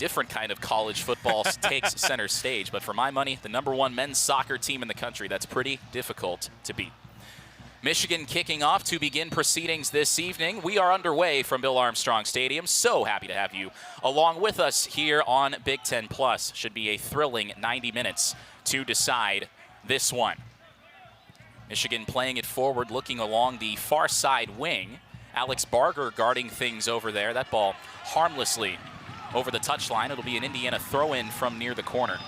different kind of college football takes center stage. But for my money, the #1 men's soccer team in the country, that's pretty difficult to beat. Michigan kicking off to begin proceedings this evening. We are underway from Bill Armstrong Stadium. So happy to have you along with us here on Big Ten Plus. Should be a thrilling 90 minutes to decide this one. Michigan playing it forward, looking along the far side wing. Alex Barger guarding things over there. That ball harmlessly over the touchline. It'll be an Indiana throw-in from near the corner.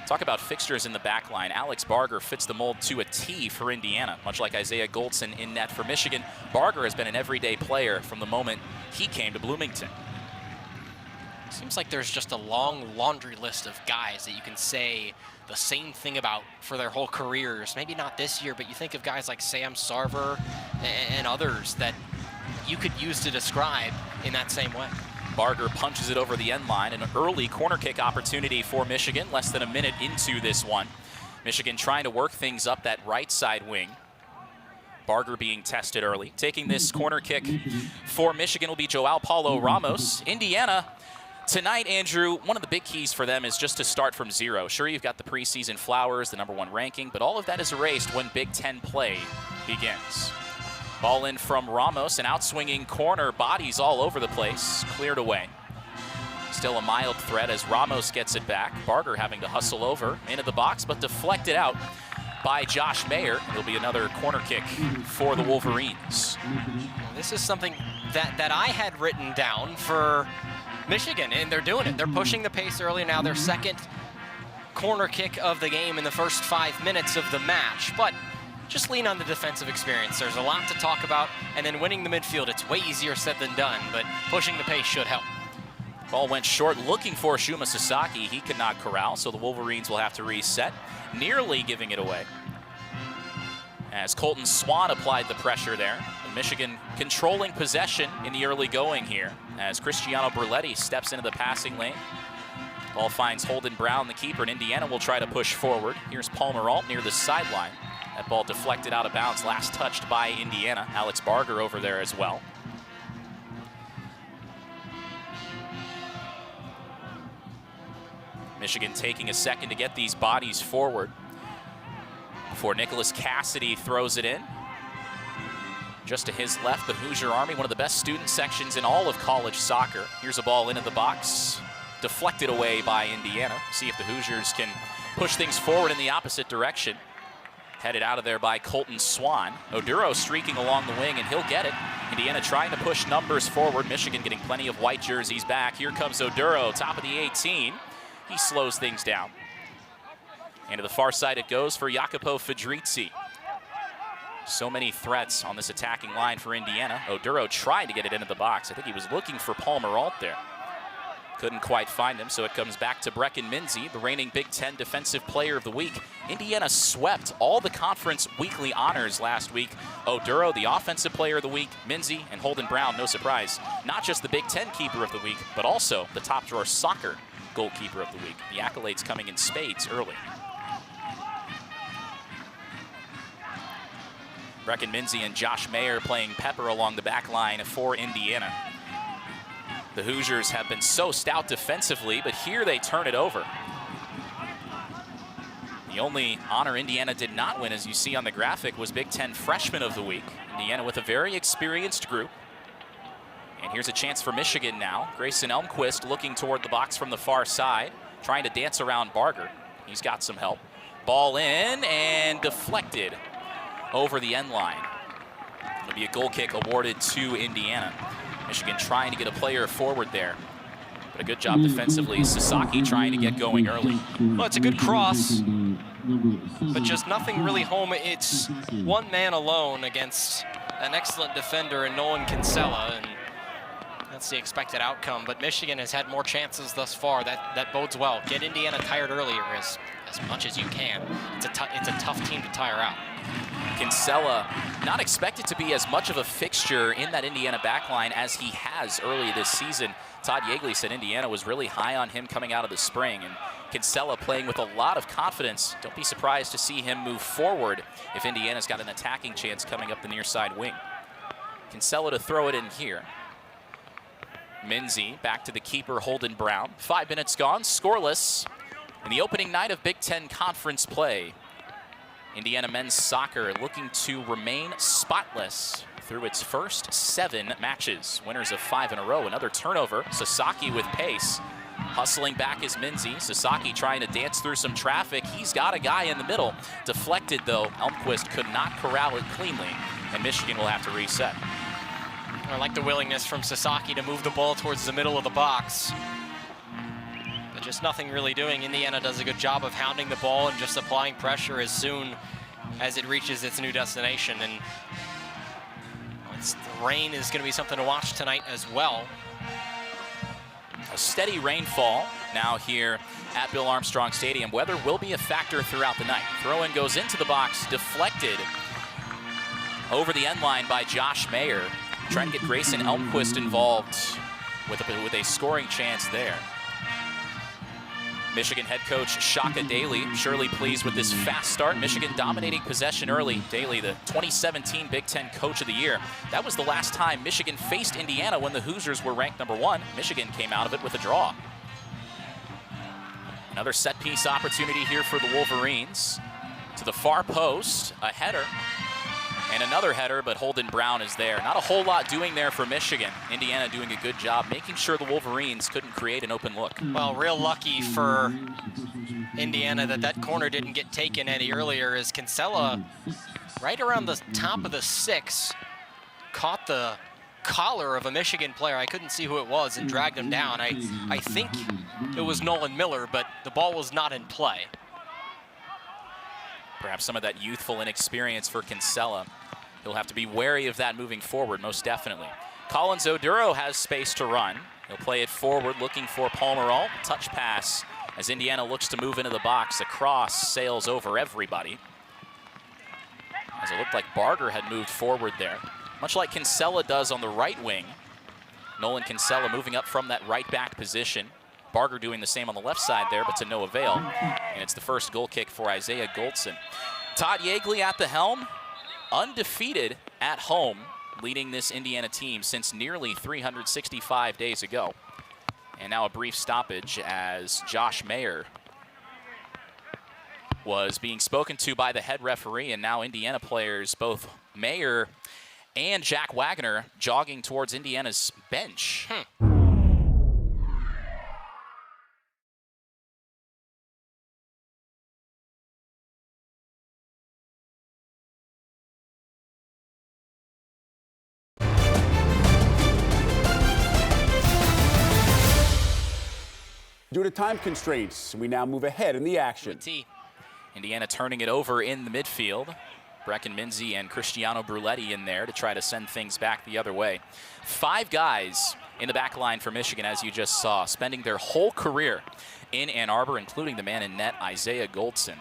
Talk about fixtures in the back line. Alex Barger fits the mold to a T for Indiana, much like Isaiah Goldson in net for Michigan. Barger has been an everyday player from the moment he came to Bloomington. Seems like there's just a long laundry list of guys that you can say the same thing about for their whole careers. Maybe not this year, but you think of guys like Sam Sarver and others that you could use to describe in that same way. Barger punches it over the end line. An early corner kick opportunity for Michigan, less than a minute into this one. Michigan trying to work things up that right side wing. Barger being tested early. Taking this corner kick for Michigan will be Joao Paulo Ramos. Indiana, tonight, Andrew, one of the big keys for them is just to start from zero. Sure, you've got the preseason flowers, the #1 ranking, but all of that is erased when Big Ten play begins. Ball in from Ramos, an outswinging corner, bodies all over the place, cleared away. Still a mild threat as Ramos gets it back. Barger having to hustle over into the box, but deflected out by Josh Mayer. It'll be another corner kick for the Wolverines. This is something that I had written down for Michigan, and they're doing it. They're pushing the pace early now. Their second corner kick of the game in the first 5 minutes of the match, but just lean on the defensive experience. There's a lot to talk about, and then winning the midfield, it's way easier said than done, but pushing the pace should help. Ball went short, looking for Shuma Sasaki. He could not corral, so the Wolverines will have to reset, nearly giving it away. As Colton Swan applied the pressure there. Michigan controlling possession in the early going here, as Cristiano Berletti steps into the passing lane. Ball finds Holden Brown, the keeper, and Indiana will try to push forward. Here's Palmer Alt near the sideline. That ball deflected out of bounds, last touched by Indiana. Alex Barger over there as well. Michigan taking a second to get these bodies forward before Nicholas Cassidy throws it in. Just to his left, the Hoosier Army, one of the best student sections in all of college soccer. Here's a ball into the box, deflected away by Indiana. See if the Hoosiers can push things forward in the opposite direction. Headed out of there by Colton Swan. Oduro streaking along the wing, and he'll get it. Indiana trying to push numbers forward. Michigan getting plenty of white jerseys back. Here comes Oduro, top of the 18. He slows things down. And to the far side it goes for Jacopo Fedrizzi. So many threats on this attacking line for Indiana. Oduro tried to get it into the box. I think he was looking for Palmer Alt there. Couldn't quite find him, so it comes back to Brecken Minzy, the reigning Big Ten Defensive Player of the Week. Indiana swept all the conference weekly honors last week. Oduro, the Offensive Player of the Week, Minzy, and Holden Brown, no surprise. Not just the Big Ten Keeper of the Week, but also the top drawer soccer goalkeeper of the week. The accolades coming in spades early. Brecken Minzy and Josh Mayer playing pepper along the back line for Indiana. The Hoosiers have been so stout defensively, but here they turn it over. The only honor Indiana did not win, as you see on the graphic, was Big Ten Freshman of the Week. Indiana with a very experienced group. And here's a chance for Michigan now. Grayson Elmquist looking toward the box from the far side, trying to dance around Barger. He's got some help. Ball in and deflected over the end line. It'll be a goal kick awarded to Indiana. Michigan trying to get a player forward there. But a good job defensively. Sasaki trying to get going early. Well, it's a good cross, but just nothing really home. It's one man alone against an excellent defender in Nolan Kinsella, and that's the expected outcome. But Michigan has had more chances thus far. That bodes well. Get Indiana tired earlier as much as you can. It's a tough team to tire out. Kinsella not expected to be as much of a fixture in that Indiana backline as he has early this season. Todd Yeagley said Indiana was really high on him coming out of the spring, and Kinsella playing with a lot of confidence. Don't be surprised to see him move forward if Indiana's got an attacking chance coming up the near side wing. Kinsella to throw it in here. Minzy back to the keeper, Holden Brown. 5 minutes gone, scoreless in the opening night of Big Ten Conference play. Indiana men's soccer looking to remain spotless through its first 7 matches. Winners of 5 in a row. Another turnover. Sasaki with pace. Hustling back is Minzy. Sasaki trying to dance through some traffic. He's got a guy in the middle. Deflected, though. Elmquist could not corral it cleanly, and Michigan will have to reset. I like the willingness from Sasaki to move the ball towards the middle of the box. But just nothing really doing. Indiana does a good job of hounding the ball and just applying pressure as soon as it reaches its new destination. And the rain is going to be something to watch tonight as well. A steady rainfall now here at Bill Armstrong Stadium. Weather will be a factor throughout the night. Throw-in goes into the box, deflected over the end line by Josh Mayer. Trying to get Grayson Elmquist involved with a scoring chance there. Michigan head coach Shaka Daly surely pleased with this fast start. Michigan dominating possession early. Daly, the 2017 Big Ten Coach of the Year. That was the last time Michigan faced Indiana when the Hoosiers were ranked #1. Michigan came out of it with a draw. Another set piece opportunity here for the Wolverines. To the far post, a header. And another header, but Holden Brown is there. Not a whole lot doing there for Michigan. Indiana doing a good job making sure the Wolverines couldn't create an open look. Well, real lucky for Indiana that corner didn't get taken any earlier, as Kinsella, right around the top of the 6, caught the collar of a Michigan player. I couldn't see who it was and dragged him down. I think it was Nolan Miller, but the ball was not in play. Perhaps some of that youthful inexperience for Kinsella. He'll have to be wary of that moving forward, most definitely. Collins Oduro has space to run. He'll play it forward, looking for Palmerall. Touch pass as Indiana looks to move into the box. A cross sails over everybody. As it looked like Barger had moved forward there. Much like Kinsella does on the right wing. Nolan Kinsella moving up from that right back position. Barger doing the same on the left side there, but to no avail. And it's the first goal kick for Isaiah Goldson. Todd Yeagley at the helm, undefeated at home, leading this Indiana team since nearly 365 days ago. And now a brief stoppage as Josh Mayer was being spoken to by the head referee, and now Indiana players, both Mayer and Jack Wagner, jogging towards Indiana's bench. Due to time constraints, we now move ahead in the action. Indiana turning it over in the midfield. Brecken Minzy and Cristiano Bruletti in there to try to send things back the other way. 5 guys in the back line for Michigan, as you just saw, spending their whole career in Ann Arbor, including the man in net, Isaiah Goldson.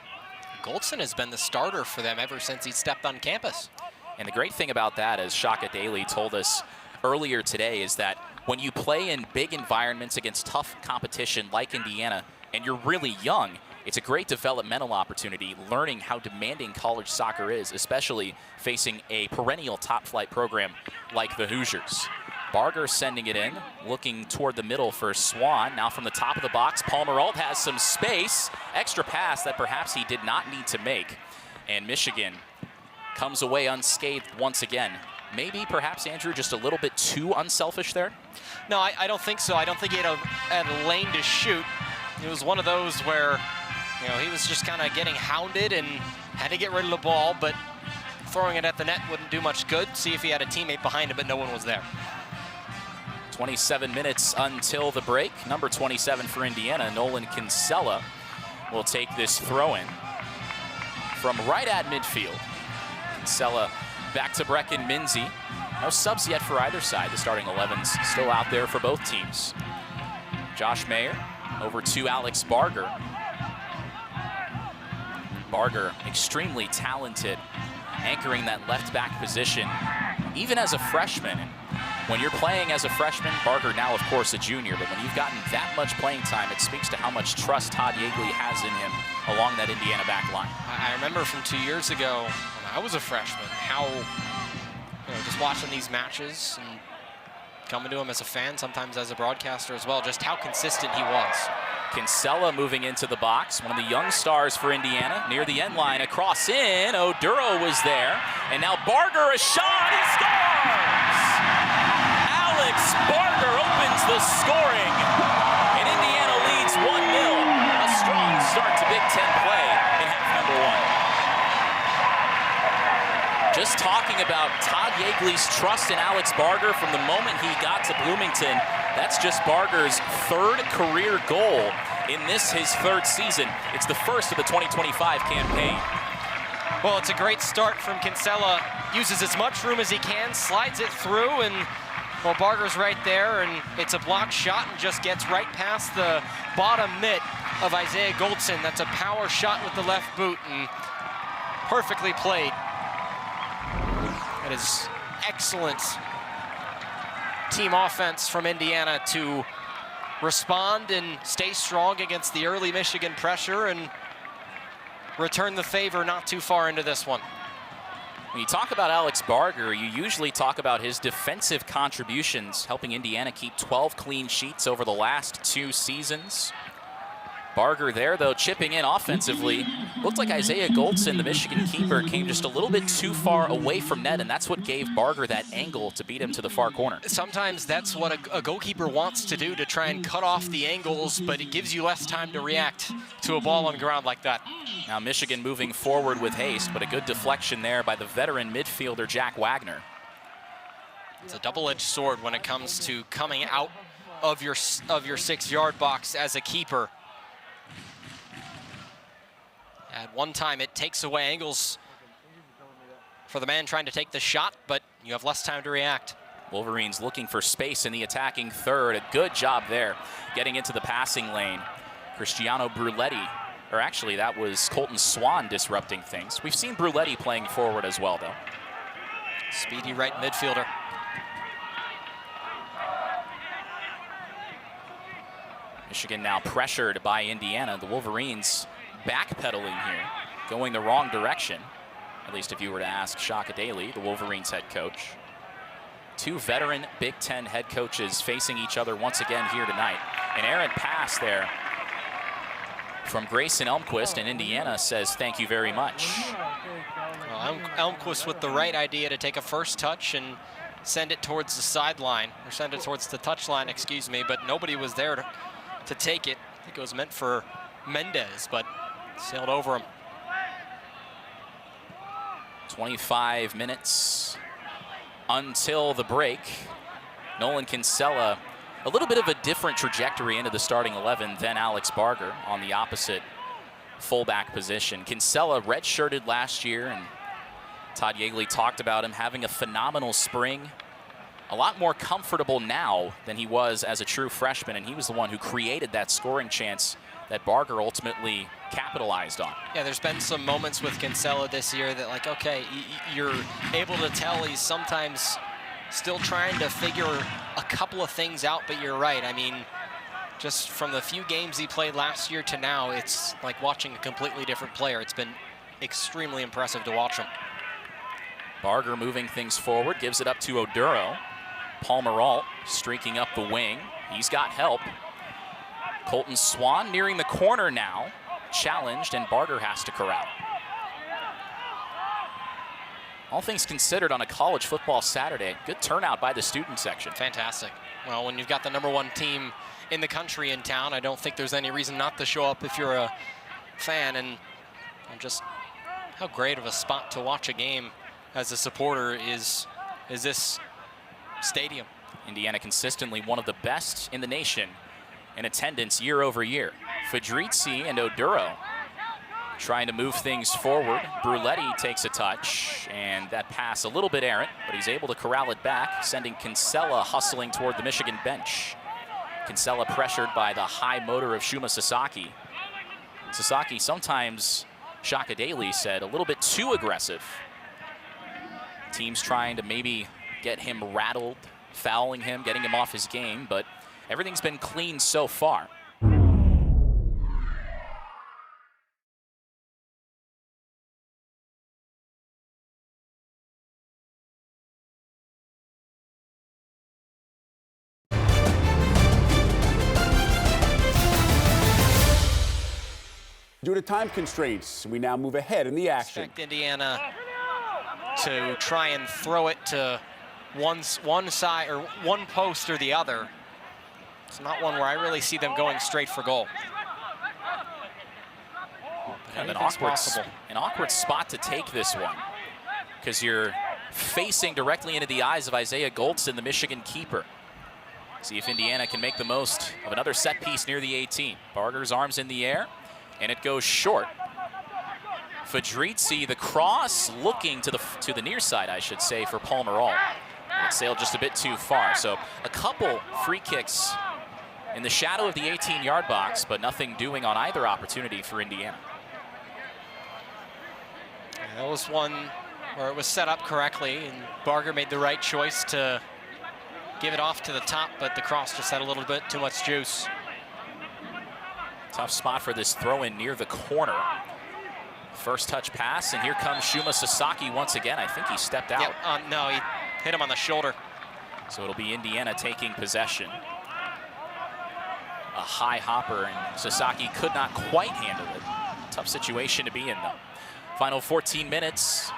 Goldson has been the starter for them ever since he stepped on campus. And the great thing about that, as Shaka Daly told us earlier today, is that when you play in big environments against tough competition like Indiana, and you're really young, it's a great developmental opportunity, learning how demanding college soccer is, especially facing a perennial top-flight program like the Hoosiers. Barger sending it in, looking toward the middle for Swan. Now from the top of the box, Palmerall has some space. Extra pass that perhaps he did not need to make. And Michigan comes away unscathed once again. Maybe, perhaps, Andrew, just a little bit too unselfish there? No, I don't think so. I don't think he had a lane to shoot. It was one of those where, you know, he was just kind of getting hounded and had to get rid of the ball, but throwing it at the net wouldn't do much good. See if he had a teammate behind him, but no one was there. 27 minutes until the break. Number 27 for Indiana, Nolan Kinsella, will take this throw-in from right at midfield. Kinsella back to Brecken Minzy. No subs yet for either side. The starting 11's still out there for both teams. Josh Mayer over to Alex Barger. Barger, extremely talented, anchoring that left back position, even as a freshman. When you're playing as a freshman, Barger now, of course, a junior, but when you've gotten that much playing time, it speaks to how much trust Todd Yeagley has in him along that Indiana back line. I remember from 2 years ago, when I was a freshman, how, just watching these matches and coming to him as a fan, sometimes as a broadcaster as well, just how consistent he was. Kinsella moving into the box, one of the young stars for Indiana, near the end line, across in, Oduro was there, and now Barger, a shot, he scores! Alex Barger opens the scoring, and Indiana leads 1-0. A strong start to Big Ten play in half number 1. Just talking about Todd Yeagley's trust in Alex Barger from the moment he got to Bloomington. That's just Barger's 3rd career goal in this, his 3rd season. It's the first of the 2025 campaign. Well, it's a great start from Kinsella. Uses as much room as he can, slides it through, and well, Barger's right there, and it's a blocked shot and just gets right past the bottom mitt of Isaiah Goldson. That's a power shot with the left boot, and perfectly played. That is excellent team offense from Indiana to respond and stay strong against the early Michigan pressure and return the favor not too far into this one. When you talk about Alex Barger, you usually talk about his defensive contributions, helping Indiana keep 12 clean sheets over the last 2 seasons. Barger there, though, chipping in offensively. Looked like Isaiah Goldson, the Michigan keeper, came just a little bit too far away from net, and that's what gave Barger that angle to beat him to the far corner. Sometimes that's what a goalkeeper wants to do, to try and cut off the angles, but it gives you less time to react to a ball on the ground like that. Now Michigan moving forward with haste, but a good deflection there by the veteran midfielder Jack Wagner. It's a double-edged sword when it comes to coming out of your 6-yard box as a keeper. At one time, it takes away angles for the man trying to take the shot, but you have less time to react. Wolverines looking for space in the attacking third. A good job there, getting into the passing lane. Cristiano Bruletti, or actually that was Colton Swan disrupting things. We've seen Bruletti playing forward as well, though. Speedy right midfielder. Michigan now pressured by Indiana. The Wolverines backpedaling here, going the wrong direction, at least if you were to ask Shaka Daly, the Wolverines head coach. 2 veteran Big Ten head coaches facing each other once again here tonight. An errant pass there from Grayson Elmquist, and Indiana says thank you very much. Well, Elmquist with the right idea to take a first touch and send it towards the sideline, or send it towards the touchline, excuse me, but nobody was there to take it. I think it was meant for Mendez, but sailed over him. 25 minutes until the break. Nolan Kinsella, a little bit of a different trajectory into the starting 11 than Alex Barger on the opposite fullback position. Kinsella redshirted last year, and Todd Yeagley talked about him having a phenomenal spring. A lot more comfortable now than he was as a true freshman, and he was the one who created that scoring chance that Barger ultimately capitalized on. Yeah, there's been some moments with Kinsella this year that, like, okay, you're able to tell he's sometimes still trying to figure a couple of things out, but you're right. I mean, just from the few games he played last year to now, it's like watching a completely different player. It's been extremely impressive to watch him. Barger moving things forward, gives it up to Oduro. Palmeralt streaking up the wing. He's got help. Colton Swan nearing the corner now, challenged, and Barger has to corral. All things considered on a college football Saturday, good turnout by the student section. Fantastic. Well, when you've got the #1 team in the country in town, I don't think there's any reason not to show up if you're a fan, and just how great of a spot to watch a game as a supporter is this stadium. Indiana consistently one of the best in the nation in attendance year over year. Fedrizzi and Oduro trying to move things forward. Bruletti takes a touch, and that pass a little bit errant, but he's able to corral it back, sending Kinsella hustling toward the Michigan bench. Kinsella pressured by the high motor of Shuma Sasaki. Sasaki sometimes, Shaka Daly said, a little bit too aggressive. Teams trying to maybe get him rattled, fouling him, getting him off his game, but everything's been clean so far. Due to time constraints, we now move ahead in the action. Expect Indiana to try and throw it to one side or one post or the other. It's not one where I really see them going straight for goal. Kind of an awkward spot to take this one, because you're facing directly into the eyes of Isaiah Goldson, the Michigan keeper. See if Indiana can make the most of another set piece near the 18. Barger's arms in the air, and it goes short. Fedrizzi, the cross, looking to the near side, I should say, for Palmerall. It sailed just a bit too far. So a couple free kicks in the shadow of the 18-yard box, but nothing doing on either opportunity for Indiana. That was one where it was set up correctly, and Barger made the right choice to give it off to the top, but the cross just had a little bit too much juice. Tough spot for this throw-in near the corner. First touch pass, and here comes Shuma Sasaki once again. I think he stepped out. Yep, no, he hit him on the shoulder. So it'll be Indiana taking possession. A high hopper, and Sasaki could not quite handle it. Tough situation to be in, though. Final 14 minutes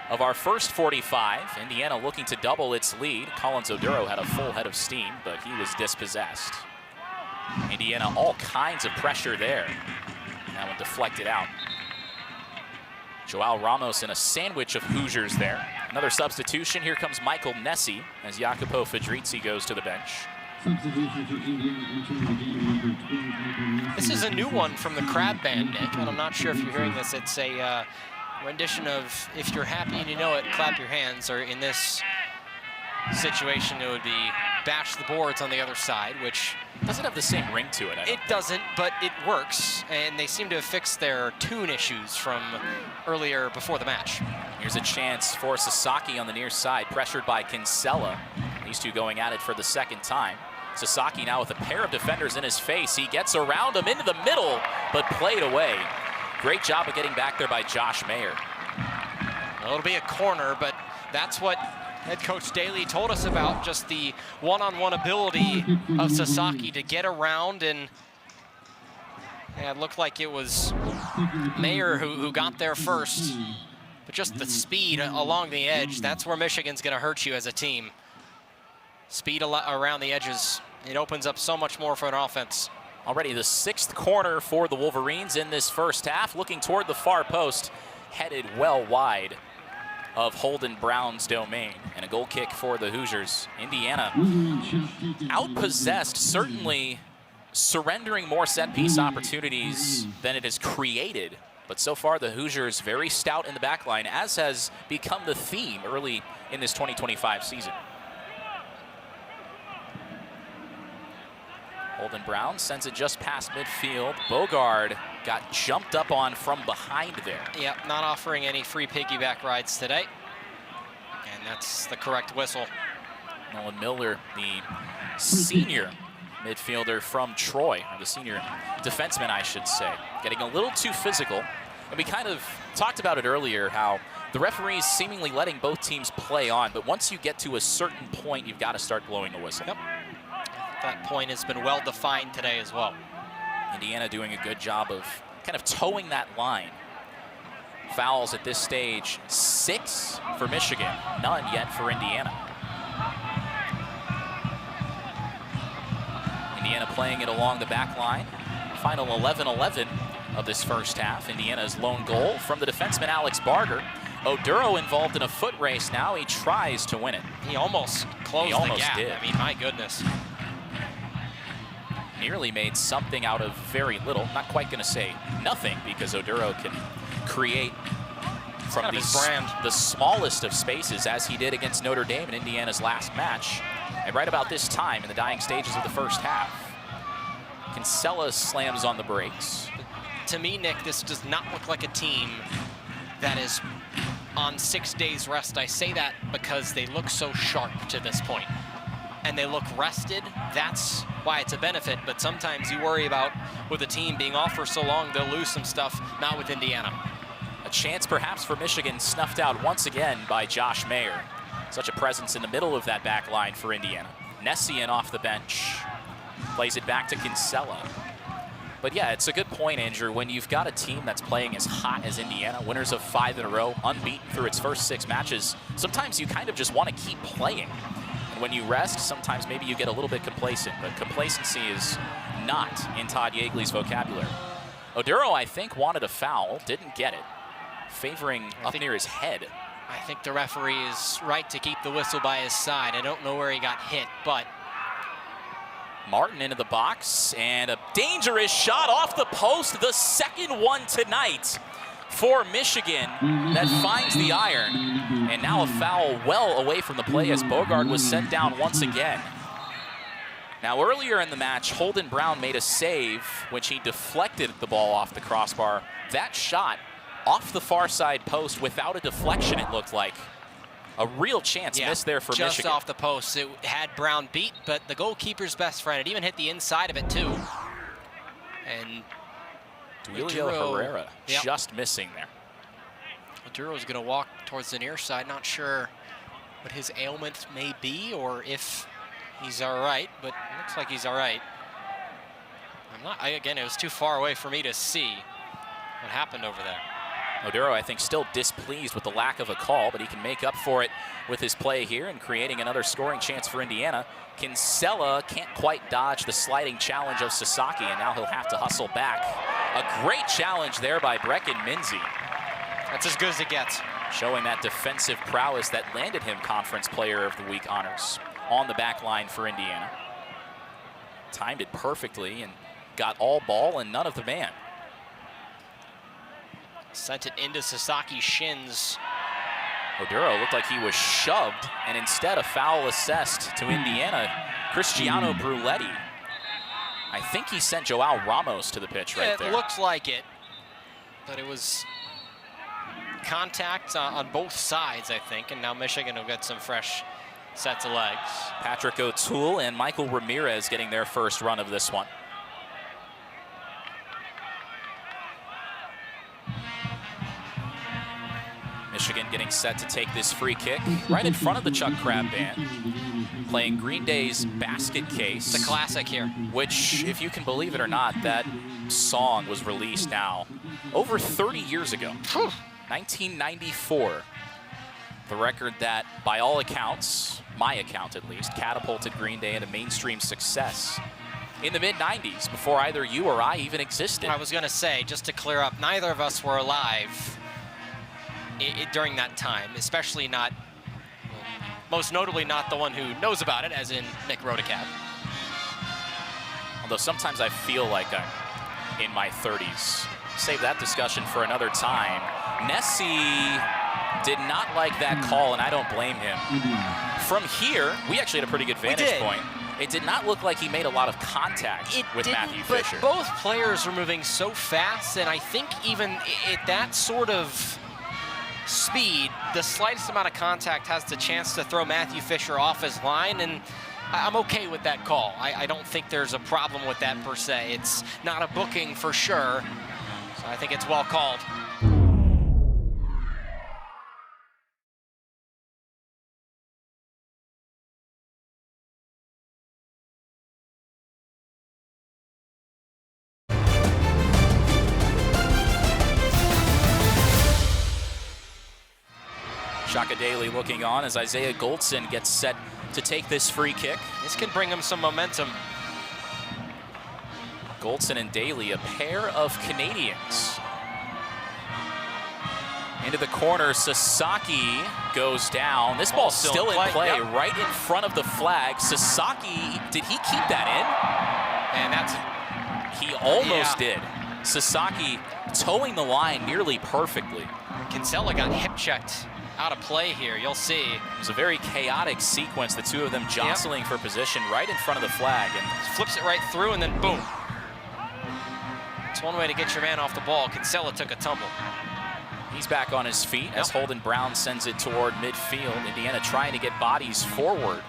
of our first 45. Indiana looking to double its lead. Collins Oduro had a full head of steam, but he was dispossessed. Indiana, all kinds of pressure there. That one deflected out. Joao Ramos in a sandwich of Hoosiers there. Another substitution. Here comes Michael Nessie as Jacopo Fedrizzi goes to the bench. This is a new one from the Crab Band, Nick, and I'm not sure if you're hearing this. It's a rendition of "If You're Happy and You Know It, Clap Your Hands," or in this situation, it would be "Bash the Boards" on the other side, which doesn't have the same ring to it. It doesn't, but it works, and they seem to have fixed their tune issues from earlier before the match. Here's a chance for Sasaki on the near side, pressured by Kinsella. These two going at it for the second time. Sasaki now with a pair of defenders in his face. He gets around him into the middle, but played away. Great job of getting back there by Josh Mayer. Well, it'll be a corner, but that's what head coach Daly told us about, just the one-on-one ability of Sasaki to get around, and yeah, it looked like it was Mayer who got there first. But just the speed along the edge, that's where Michigan's going to hurt you as a team. Speed around the edges, it opens up so much more for an offense. Already the 6th corner for the Wolverines in this first half, looking toward the far post, headed well wide of Holden Brown's domain, and a goal kick for the Hoosiers. Indiana outpossessed, certainly surrendering more set-piece opportunities than it has created, but so far the Hoosiers very stout in the back line, as has become the theme early in this 2025 season. Holden Brown sends it just past midfield. Bogard got jumped up on from behind there. Yep, not offering any free piggyback rides today. And that's the correct whistle. Nolan Miller, the senior midfielder from Troy, or the senior defenseman, I should say, getting a little too physical. And we kind of talked about it earlier, how the referees seemingly letting both teams play on, but once you get to a certain point, you've got to start blowing the whistle. Yep. That point has been well defined today as well. Indiana doing a good job of kind of towing that line. Fouls at this stage, 6 for Michigan, none yet for Indiana. Indiana playing it along the back line. Final 11-11 of this first half. Indiana's lone goal from the defenseman Alex Barger. Oduro involved in a foot race now. He tries to win it. He almost closed the gap. Did. I mean, my goodness. Nearly made something out of very little. Not quite going to say nothing, because Oduro can create from the smallest of spaces, as he did against Notre Dame in Indiana's last match. And right about this time, in the dying stages of the first half, Kinsella slams on the brakes. To me, Nick, this does not look like a team that is on 6 days rest. I say that because they look so sharp to this point. And they look rested. That's why it's a benefit, but sometimes you worry about, with a team being off for so long, they'll lose some stuff. Not with Indiana. A chance perhaps for Michigan, snuffed out once again by Josh Mayer. Such a presence in the middle of that back line for Indiana. Nessian off the bench. Plays it back to Kinsella. But yeah, it's a good point, Andrew. When you've got a team that's playing as hot as Indiana, winners of 5 in a row, unbeaten through its first 6 matches, sometimes you kind of just want to keep playing. And when you rest, sometimes maybe you get a little bit complacent, but complacency is not in Todd Yeagley's vocabulary. Oduro, I think, wanted a foul, didn't get it, favoring up near his head. I think the referee is right to keep the whistle by his side. I don't know where he got hit, but Martin into the box, and a dangerous shot off the post, the second one tonight for Michigan that finds the iron. And now a foul well away from the play as Bogard was sent down once again. Now earlier in the match, Holden Brown made a save which he deflected the ball off the crossbar. That shot off the far side post without a deflection, it looked like. A real chance missed there for Michigan. Just off the post. It had Brown beat, but the goalkeeper's best friend. It even hit the inside of it, too. And Duilio Herrera just missing there. Oduro's going to walk towards the near side. Not sure what his ailment may be or if he's all right, but it looks like he's all right. Again, it was too far away for me to see what happened over there. Oduro, I think, still displeased with the lack of a call, but he can make up for it with his play here and creating another scoring chance for Indiana. Kinsella can't quite dodge the sliding challenge of Sasaki, and now he'll have to hustle back. A great challenge there by Brecken Minzy. That's as good as it gets. Showing that defensive prowess that landed him Conference Player of the Week honors on the back line for Indiana. Timed it perfectly and got all ball and none of the man. Sent it into Sasaki's shins. Oduro looked like he was shoved, and instead a foul assessed to Indiana. Cristiano Bruletti. I think he sent Joao Ramos to the pitch right there. It looks like it, but it was contact on both sides, I think, and now Michigan will get some fresh sets of legs. Patrick O'Toole and Michael Ramirez getting their first run of this one. Michigan getting set to take this free kick right in front of the Chuck Crab Band, playing Green Day's Basket Case. It's a classic here. Which, if you can believe it or not, that song was released now over 30 years ago. 1994. The record that, by all accounts, my account at least, catapulted Green Day into mainstream success in the mid-90s, before either you or I even existed. I was going to say, just to clear up, neither of us were alive during that time, especially not, most notably not the one who knows about it, as in Nick Rodecap. Although sometimes I feel like I'm in my 30s. Save that discussion for another time. Nessie did not like that call, and I don't blame him. From here, we actually had a pretty good vantage point. It did not look like he made a lot of contact with Matthew Fisher. But both players were moving so fast, and I think even at that sort of speed, the slightest amount of contact has the chance to throw Matthew Fisher off his line, and I'm okay with that call. I don't think there's a problem with that per se. It's not a booking for sure, so I think it's well called. Shaka Daly looking on as Isaiah Goldson gets set to take this free kick. This can bring him some momentum. Goldson and Daly, a pair of Canadians. Into the corner, Sasaki goes down. This ball's still in play, right in front of the flag. Sasaki, did he keep that in? And he almost did. Sasaki towing the line nearly perfectly. Kinsella got hip checked out of play here, you'll see. It was a very chaotic sequence, the two of them jostling for position right in front of the flag. And flips it right through and then boom. It's one way to get your man off the ball. Kinsella took a tumble. He's back on his feet as Holden Brown sends it toward midfield. Indiana trying to get bodies forward.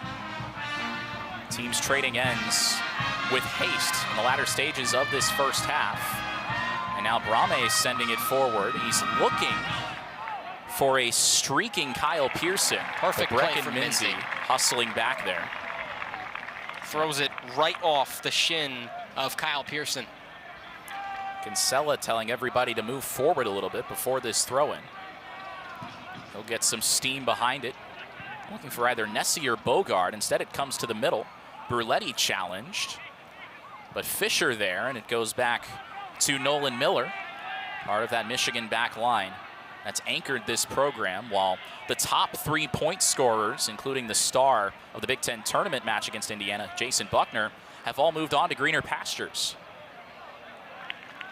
Teams trading ends with haste in the latter stages of this first half. And now Brame sending it forward. He's looking for a streaking Kyle Pearson. Perfect play from Minzy hustling back there. Throws it right off the shin of Kyle Pearson. Kinsella telling everybody to move forward a little bit before this throw-in. He'll get some steam behind it. Looking for either Nessie or Bogard. Instead, it comes to the middle. Bruletti challenged, but Fisher there, and it goes back to Nolan Miller, part of that Michigan back line that's anchored this program, while the top 3 point scorers, including the star of the Big Ten tournament match against Indiana, Jason Buckner, have all moved on to greener pastures.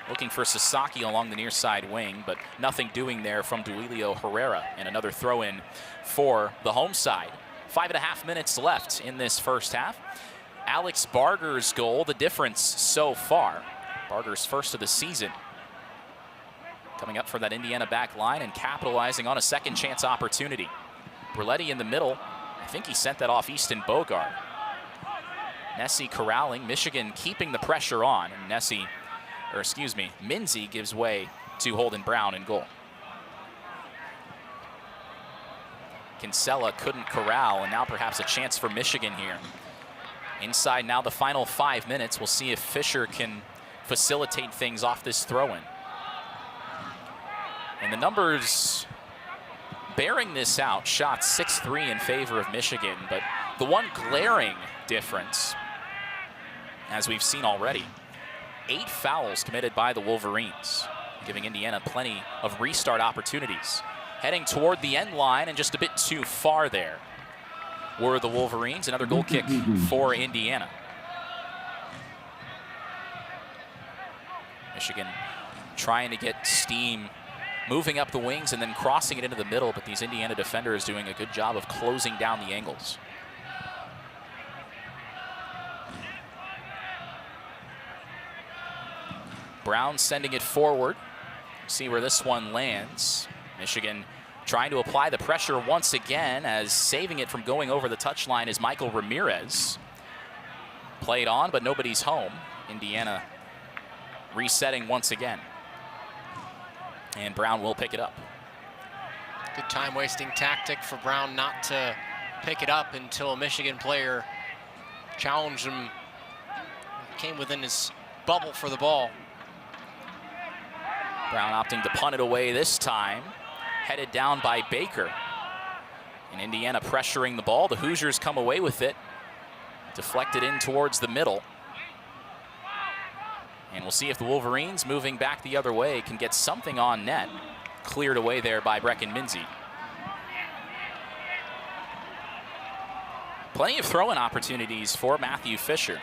Looking for Sasaki along the near side wing, but nothing doing there from Duilio Herrera, and another throw-in for the home side. 5.5 minutes left in this first half. Alex Barger's goal, the difference so far. Barger's first of the season. Coming up for that Indiana back line and capitalizing on a second chance opportunity. Bruletti in the middle. I think he sent that off Easton Bogard. Nessie corralling, Michigan keeping the pressure on, and Minzy gives way to Holden Brown in goal. Kinsella couldn't corral, and now perhaps a chance for Michigan here. Inside now the final 5 minutes. We'll see if Fisher can facilitate things off this throw-in. And the numbers bearing this out, shots 6-3 in favor of Michigan, but the one glaring difference, as we've seen already, 8 fouls committed by the Wolverines, giving Indiana plenty of restart opportunities. Heading toward the end line and just a bit too far there were the Wolverines. Another goal kick for Indiana. Michigan trying to get steam moving up the wings and then crossing it into the middle, but these Indiana defenders doing a good job of closing down the angles. Brown sending it forward. See where this one lands. Michigan trying to apply the pressure once again, as saving it from going over the touchline is Michael Ramirez. Played on, but nobody's home. Indiana resetting once again. And Brown will pick it up. Good time-wasting tactic for Brown not to pick it up until a Michigan player challenged him. Came within his bubble for the ball. Brown opting to punt it away this time. Headed down by Baker. And Indiana pressuring the ball. The Hoosiers come away with it. Deflected in towards the middle. And we'll see if the Wolverines, moving back the other way, can get something on net. Cleared away there by Brecken Minzy. Plenty of throw-in opportunities for Matthew Fisher.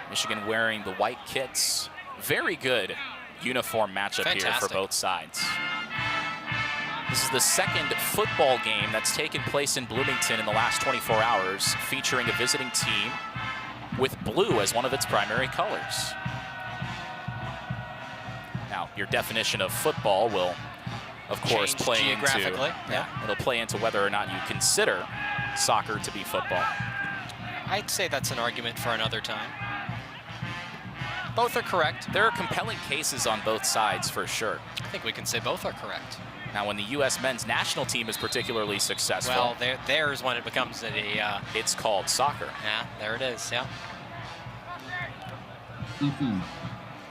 Michigan wearing the white kits. Very good uniform matchup here for both sides. This is the second football game that's taken place in Bloomington in the last 24 hours, featuring a visiting team with blue as one of its primary colors. Now, your definition of football will, of course, play into, it'll play into whether or not you consider soccer to be football. I'd say that's an argument for another time. Both are correct. There are compelling cases on both sides for sure. I think we can say both are correct. Now, when the U.S. men's national team is particularly successful, well, there's when it becomes it's called soccer. Yeah, there it is. Yeah.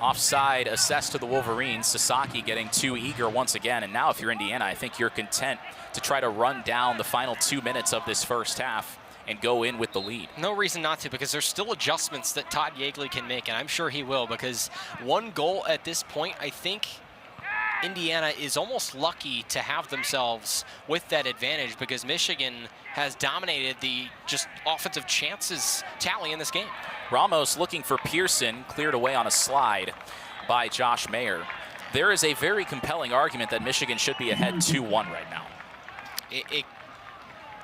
Offside assessed to the Wolverines. Sasaki getting too eager once again. And now, if you're Indiana, I think you're content to try to run down the final 2 minutes of this first half and go in with the lead. No reason not to, because there's still adjustments that Todd Yeagley can make, and I'm sure he will, because one goal at this point, I think Indiana is almost lucky to have themselves with that advantage, because Michigan has dominated the just offensive chances tally in this game. Ramos looking for Pearson, cleared away on a slide by Josh Mayer. There is a very compelling argument that Michigan should be ahead 2-1 right now. It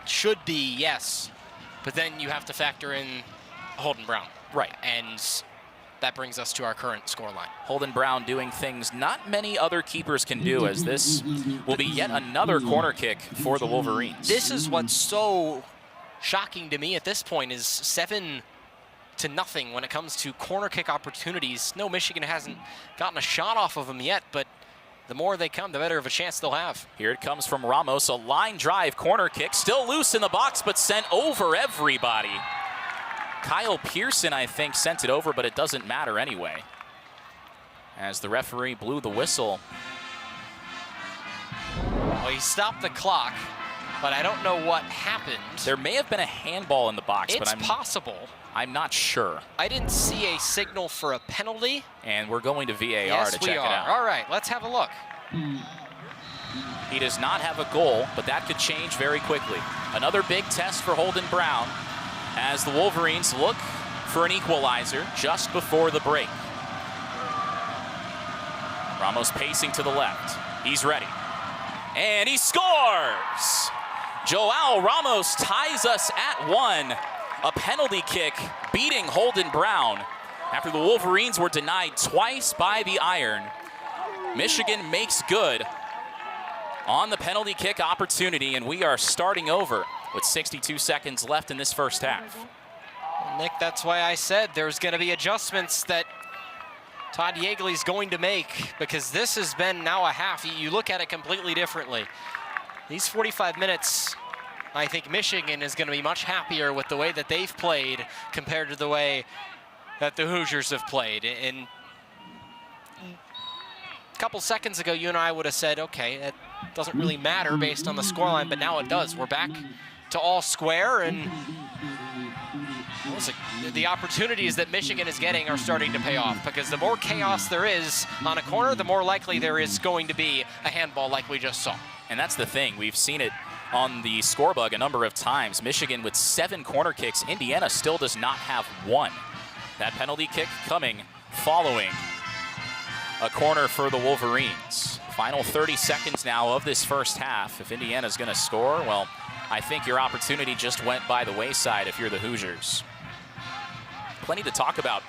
should be, yes. But then you have to factor in Holden Brown. Right. And that brings us to our current scoreline. Holden Brown doing things not many other keepers can do, as this will be yet another corner kick for the Wolverines. This is what's so shocking to me at this point, is 7-0 when it comes to corner kick opportunities. No, Michigan hasn't gotten a shot off of them yet, but the more they come, the better of a chance they'll have. Here it comes from Ramos, a line drive corner kick, still loose in the box, but sent over everybody. Kyle Pearson, I think, sent it over, but it doesn't matter anyway, as the referee blew the whistle. Well, he stopped the clock, but I don't know what happened. There may have been a handball in the box, but It's possible. I'm not sure. I didn't see a signal for a penalty. And we're going to VAR yes, to check it out. All right, let's have a look. He does not have a goal, but that could change very quickly. Another big test for Holden Brown as the Wolverines look for an equalizer just before the break. Ramos pacing to the left. He's ready. And he scores! Joao Ramos ties us at 1. A penalty kick beating Holden Brown after the Wolverines were denied twice by the Iron. Michigan makes good on the penalty kick opportunity, and we are starting over with 62 seconds left in this first half. Nick, that's why I said there's going to be adjustments that Todd Yeagley's going to make, because this has been now a half. You look at it completely differently. These 45 minutes, I think Michigan is going to be much happier with the way that they've played compared to the way that the Hoosiers have played. And a couple seconds ago, you and I would have said, okay, it doesn't really matter based on the scoreline, but now it does. We're back to all square, and the opportunities that Michigan is getting are starting to pay off, because the more chaos there is on a corner, the more likely there is going to be a handball like we just saw. And that's the thing. We've seen it on the scorebug a number of times. Michigan with 7 corner kicks. Indiana still does not have 1. That penalty kick coming following a corner for the Wolverines. Final 30 seconds now of this first half. If Indiana's going to score, well, I think your opportunity just went by the wayside if you're the Hoosiers. Plenty to talk about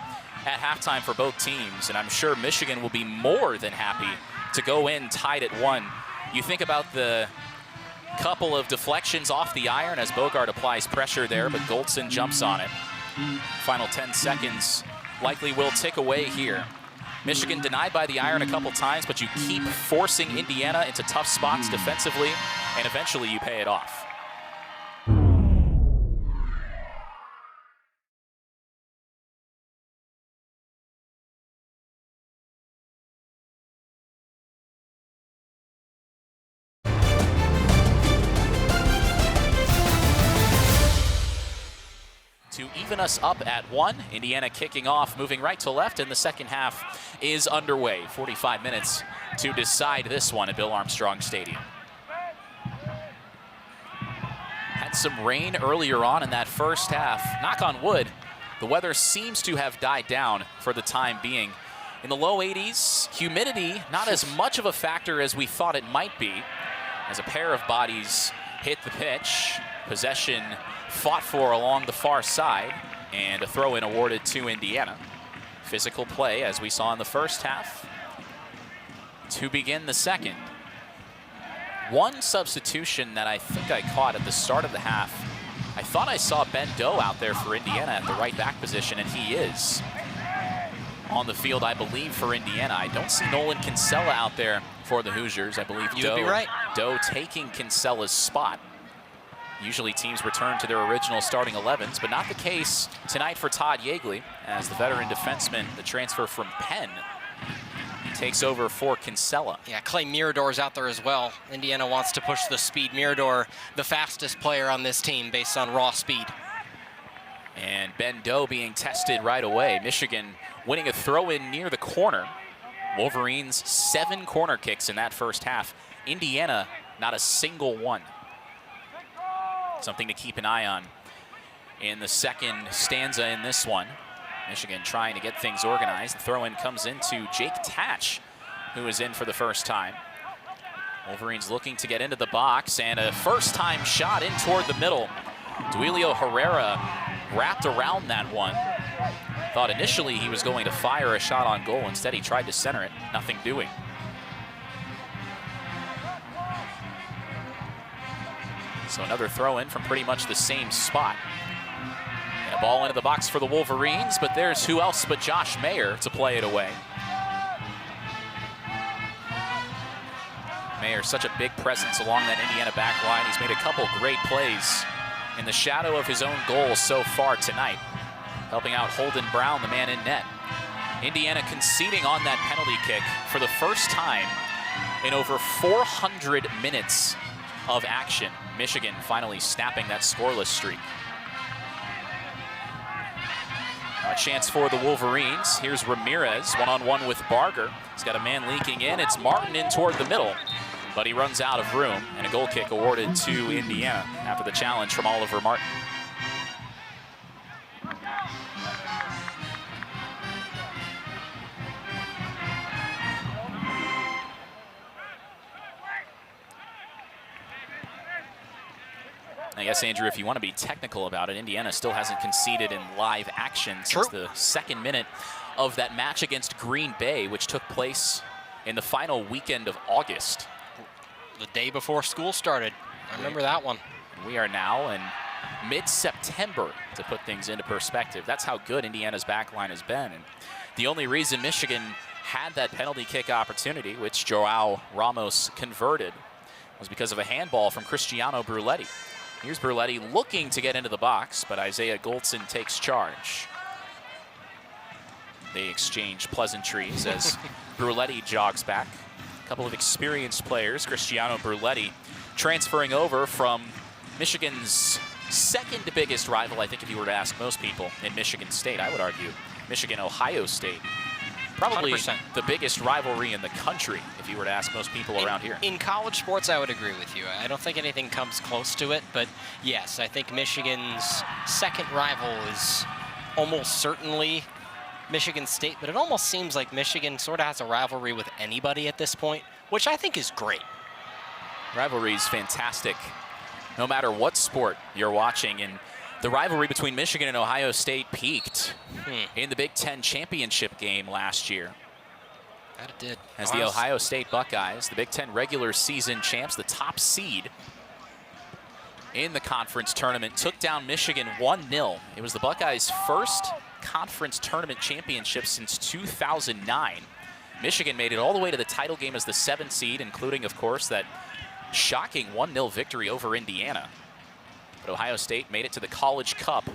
at halftime for both teams, and I'm sure Michigan will be more than happy to go in tied at 1. You think about the couple of deflections off the iron as Bogart applies pressure there, but Goldson jumps on it. Final 10 seconds likely will tick away here. Michigan denied by the iron a couple times, but you keep forcing Indiana into tough spots defensively, and eventually you pay it off. To even us up at 1, Indiana kicking off, moving right to left, and the second half is underway. 45 minutes to decide this one at Bill Armstrong Stadium. Had some rain earlier on in that first half. Knock on wood, the weather seems to have died down for the time being. In the low 80s, humidity not as much of a factor as we thought it might be, as a pair of bodies hit the pitch. Possession fought for along the far side, and a throw-in awarded to Indiana. Physical play, as we saw in the first half, to begin the second. One substitution that I think I caught at the start of the half, I thought I saw Ben Doe out there for Indiana at the right back position, and he is on the field, I believe, for Indiana. I don't see Nolan Kinsella out there for the Hoosiers. I believe You'd be right. Doe taking Kinsella's spot. Usually teams return to their original starting 11s, but not the case tonight for Todd Yeagley, as the veteran defenseman, the transfer from Penn, takes over for Kinsella. Yeah, Clay Mirador's out there as well. Indiana wants to push the speed. Mirador, the fastest player on this team based on raw speed. And Ben Doe being tested right away. Michigan winning a throw-in near the corner. Wolverines 7 corner kicks in that first half. Indiana, not a single one. Something to keep an eye on in the second stanza in this one. Michigan trying to get things organized. The throw-in comes into Jake Tatch, who is in for the first time. Wolverines looking to get into the box, and a first-time shot in toward the middle. Duilio Herrera wrapped around that one. Thought initially he was going to fire a shot on goal. Instead, he tried to center it. Nothing doing. So another throw-in from pretty much the same spot. And a ball into the box for the Wolverines, but there's who else but Josh Mayer to play it away. Mayer, such a big presence along that Indiana back line. He's made a couple great plays in the shadow of his own goal so far tonight. helping out Holden Brown, the man in net. Indiana conceding on that penalty kick for the first time in over 400 minutes of action. Michigan finally snapping that scoreless streak. A chance for the Wolverines. Here's Ramirez, one-on-one with Barger. He's got a man leaking in. It's Martin in toward the middle, but he runs out of room, and a goal kick awarded to Indiana after the challenge from Oliver Martin. I guess, Andrew, if you want to be technical about it, Indiana still hasn't conceded in live action since the second minute of that match against Green Bay, which took place in the final weekend of August. The day before school started. I remember that one. We are now in mid-September, to put things into perspective. That's how good Indiana's backline has been. And the only reason Michigan had that penalty kick opportunity, which Joao Ramos converted, was because of a handball from Cristiano Bruletti. Here's Bruletti looking to get into the box, but Isaiah Goldson takes charge. They exchange pleasantries as Bruletti jogs back. A couple of experienced players. Cristiano Bruletti transferring over from Michigan's second biggest rival, I think, if you were to ask most people, in Michigan State, I would argue. Michigan-Ohio State. Probably 100%. the biggest rivalry in the country, if you were to ask most people around here. In college sports, I would agree with you. I don't think anything comes close to it, but yes, I think Michigan's second rival is almost certainly Michigan State, but it almost seems like Michigan sort of has a rivalry with anybody at this point, which I think is great. Rivalry is fantastic, no matter what sport you're watching. And the rivalry between Michigan and Ohio State peaked in the Big Ten championship game last year. That it did. As the Ohio State Buckeyes, the Big Ten regular season champs, the top seed in the conference tournament, took down Michigan 1-0. It was the Buckeyes' first conference tournament championship since 2009. Michigan made it all the way to the title game as the 7th seed, including, of course, that shocking 1-0 victory over Indiana. But Ohio State made it to the College Cup.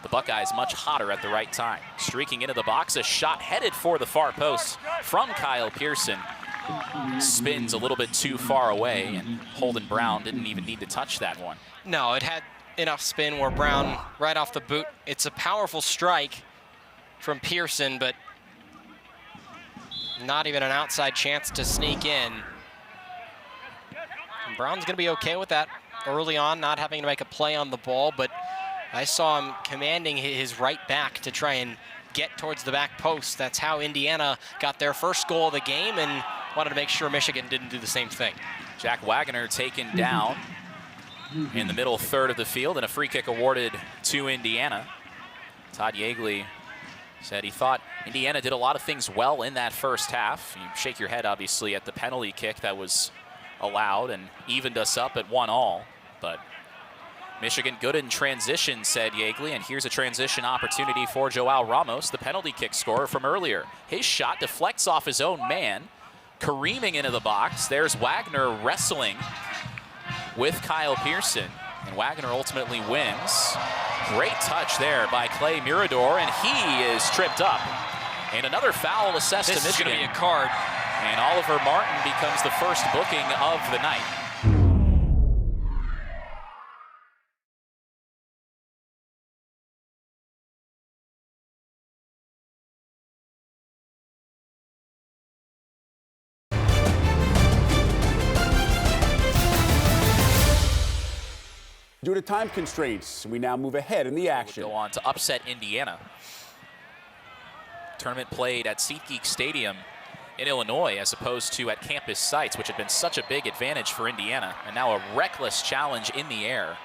The Buckeyes much hotter at the right time. Streaking into the box, a shot headed for the far post from Kyle Pearson. Spins a little bit too far away, and Holden Brown didn't even need to touch that one. No, it had enough spin where Brown, right off the boot, it's a powerful strike from Pearson, but not even an outside chance to sneak in. And Brown's going to be okay with that early on, not having to make a play on the ball, but I saw him commanding his right back to try and get towards the back post. That's how Indiana got their first goal of the game and wanted to make sure Michigan didn't do the same thing. Jack Wagner taken down in the middle third of the field, and a free kick awarded to Indiana. Todd Yeagley said he thought Indiana did a lot of things well in that first half. You shake your head, obviously, at the penalty kick that was allowed and evened us up at 1-1. But Michigan good in transition, said Yeagley, and here's a transition opportunity for Joao Ramos, the penalty kick scorer from earlier. His shot deflects off his own man, careening into the box. There's Wagner wrestling with Kyle Pearson, and Wagner ultimately wins. Great touch there by Clay Mirador, and he is tripped up. And another foul assessed to Michigan. This is going to be a card. And Oliver Martin becomes the first booking of the night. Due to time constraints, we now move ahead in the action. Go on to upset Indiana. Tournament played at SeatGeek Stadium in Illinois as opposed to at campus sites, which had been such a big advantage for Indiana. And now a reckless challenge in the air.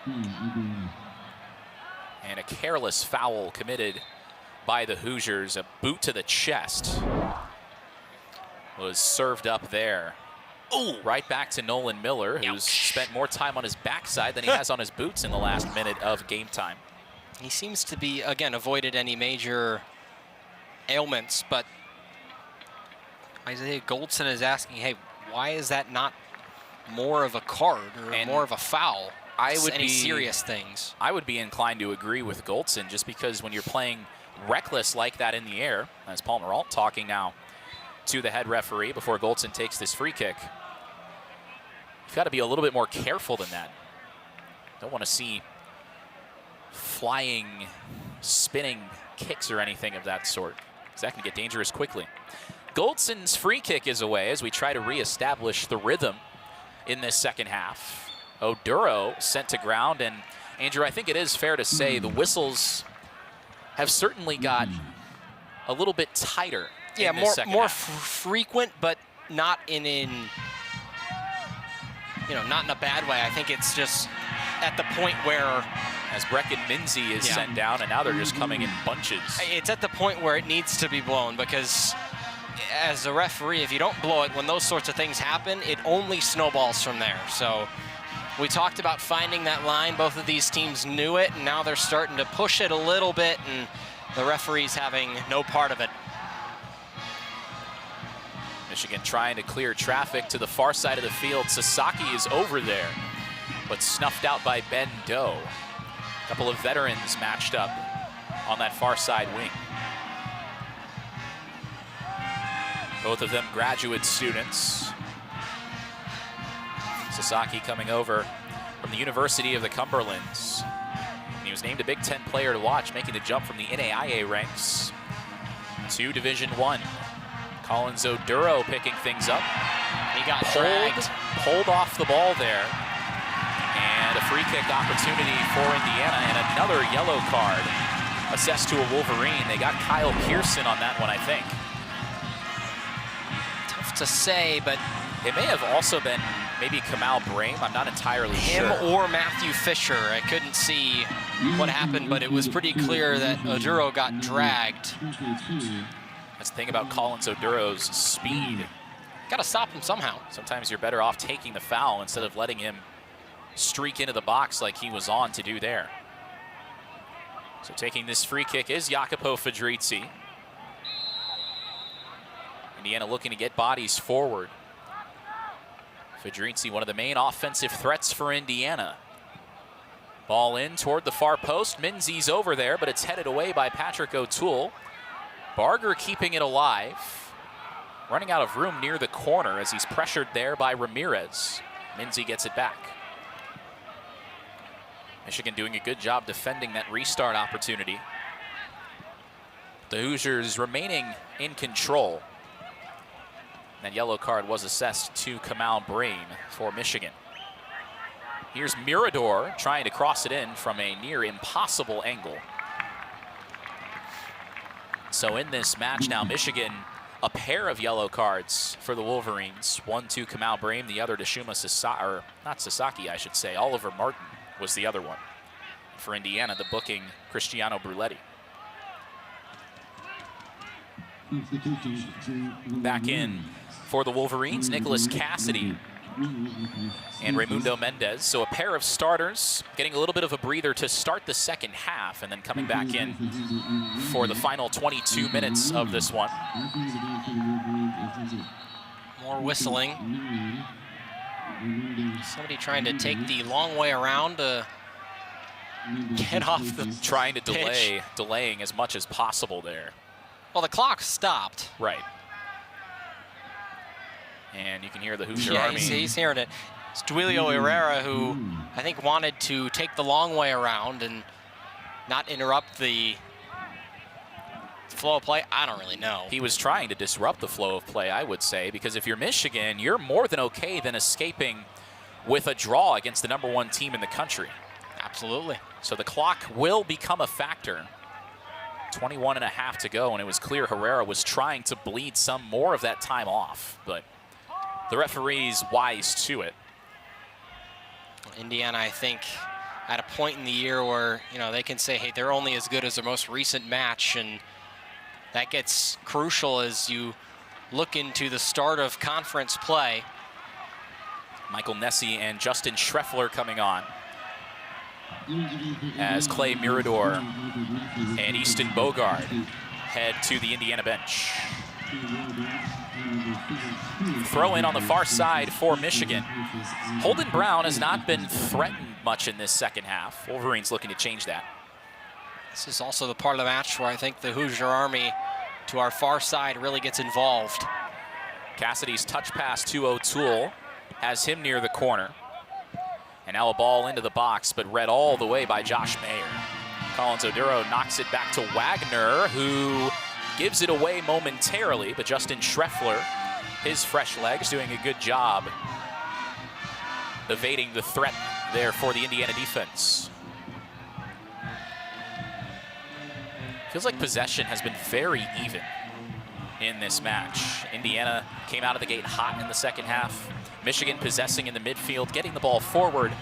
And a careless foul committed by the Hoosiers. A boot to the chest was served up there. Ooh, right back to Nolan Miller, who's spent more time on his backside than he has on his boots in the last minute of game time. He seems to be, again, avoided any major ailments, but Isaiah Goldson is asking, hey, why is that not more of a card or more of a foul? any serious things. I would be inclined to agree with Goldson, just because when you're playing reckless like that in the air, as Paul Moralt talking now to the head referee before Goldson takes this free kick, you've got to be a little bit more careful than that. Don't want to see flying, spinning kicks or anything of that sort, because that can get dangerous quickly. Goldson's free kick is away as we try to reestablish the rhythm in this second half. Oduro sent to ground, and Andrew, I think it is fair to say the whistles have certainly got a little bit tighter. Yeah, in this second more half. frequent, but not in not in a bad way. I think it's just at the point where, as Brecken Minzy is sent down, and now they're just coming in bunches. It's at the point where it needs to be blown, because as a referee, if you don't blow it when those sorts of things happen, it only snowballs from there. So we talked about finding that line. Both of these teams knew it, and now they're starting to push it a little bit, and the referee's having no part of it. Michigan trying to clear traffic to the far side of the field. Sasaki is over there, but snuffed out by Ben Doe. A couple of veterans matched up on that far side wing. Both of them graduate students. Sasaki coming over from the University of the Cumberlands. And he was named a Big Ten player to watch, making the jump from the NAIA ranks to Division I. Collins Oduro picking things up. He got pulled off the ball there. And a free kick opportunity for Indiana, and another yellow card assessed to a Wolverine. They got Kyle Pearson on that one, I think. Tough to say, but it may have also been maybe Kamal Brame. I'm not entirely sure. Him or Matthew Fisher. I couldn't see what happened, but it was pretty clear that Oduro got dragged. That's the thing about Collins Oduro's speed. Got to stop him somehow. Sometimes you're better off taking the foul instead of letting him streak into the box like he was on to do there. So taking this free kick is Jacopo Fedrizzi. Indiana looking to get bodies forward. Fedrizzi, one of the main offensive threats for Indiana. Ball in toward the far post. Minzy's over there, but it's headed away by Patrick O'Toole. Barger keeping it alive. Running out of room near the corner as he's pressured there by Ramirez. Minzy gets it back. Michigan doing a good job defending that restart opportunity. The Hoosiers remaining in control. That yellow card was assessed to Kamal Brame for Michigan. Here's Mirador trying to cross it in from a near impossible angle. So in this match now, Michigan, a pair of yellow cards for the Wolverines. One to Kamal Brame, the other to Shuma Sasaki, or not Sasaki, I should say. Oliver Martin was the other one. For Indiana, the booking, Cristiano Bruletti. Back in for the Wolverines, Nicholas Cassidy and Raimundo Mendez. So a pair of starters getting a little bit of a breather to start the second half, and then coming back in for the final 22 minutes of this one. More whistling. Somebody trying to take the long way around to get off the trying to delaying as much as possible there. Well, the clock stopped. Right. And you can hear the Hoosier Army. He's hearing it. It's Duilio Herrera, who I think wanted to take the long way around and not interrupt the flow of play. I don't really know. He was trying to disrupt the flow of play, I would say, because if you're Michigan, you're more than okay than escaping with a draw against the #1 team in the country. Absolutely. So the clock will become a factor. 21 and a half to go, and it was clear Herrera was trying to bleed some more of that time off, but the referee's wise to it. Indiana, I think, at a point in the year where, they can say, hey, they're only as good as their most recent match, and that gets crucial as you look into the start of conference play. Michael Nessie and Justin Schreffler coming on as Clay Mirador and Easton Bogard head to the Indiana bench. Throw in on the far side for Michigan. Holden Brown has not been threatened much in this second half. Wolverines looking to change that. This is also the part of the match where I think the Hoosier Army to our far side really gets involved. Cassidy's touch pass to O'Toole has him near the corner. And now a ball into the box, but read all the way by Josh Mayer. Collins Oduro knocks it back to Wagner, who gives it away momentarily, but Justin Schreffler, his fresh legs, doing a good job evading the threat there for the Indiana defense. Feels like possession has been very even in this match. Indiana came out of the gate hot in the second half. Michigan possessing in the midfield, getting the ball forward,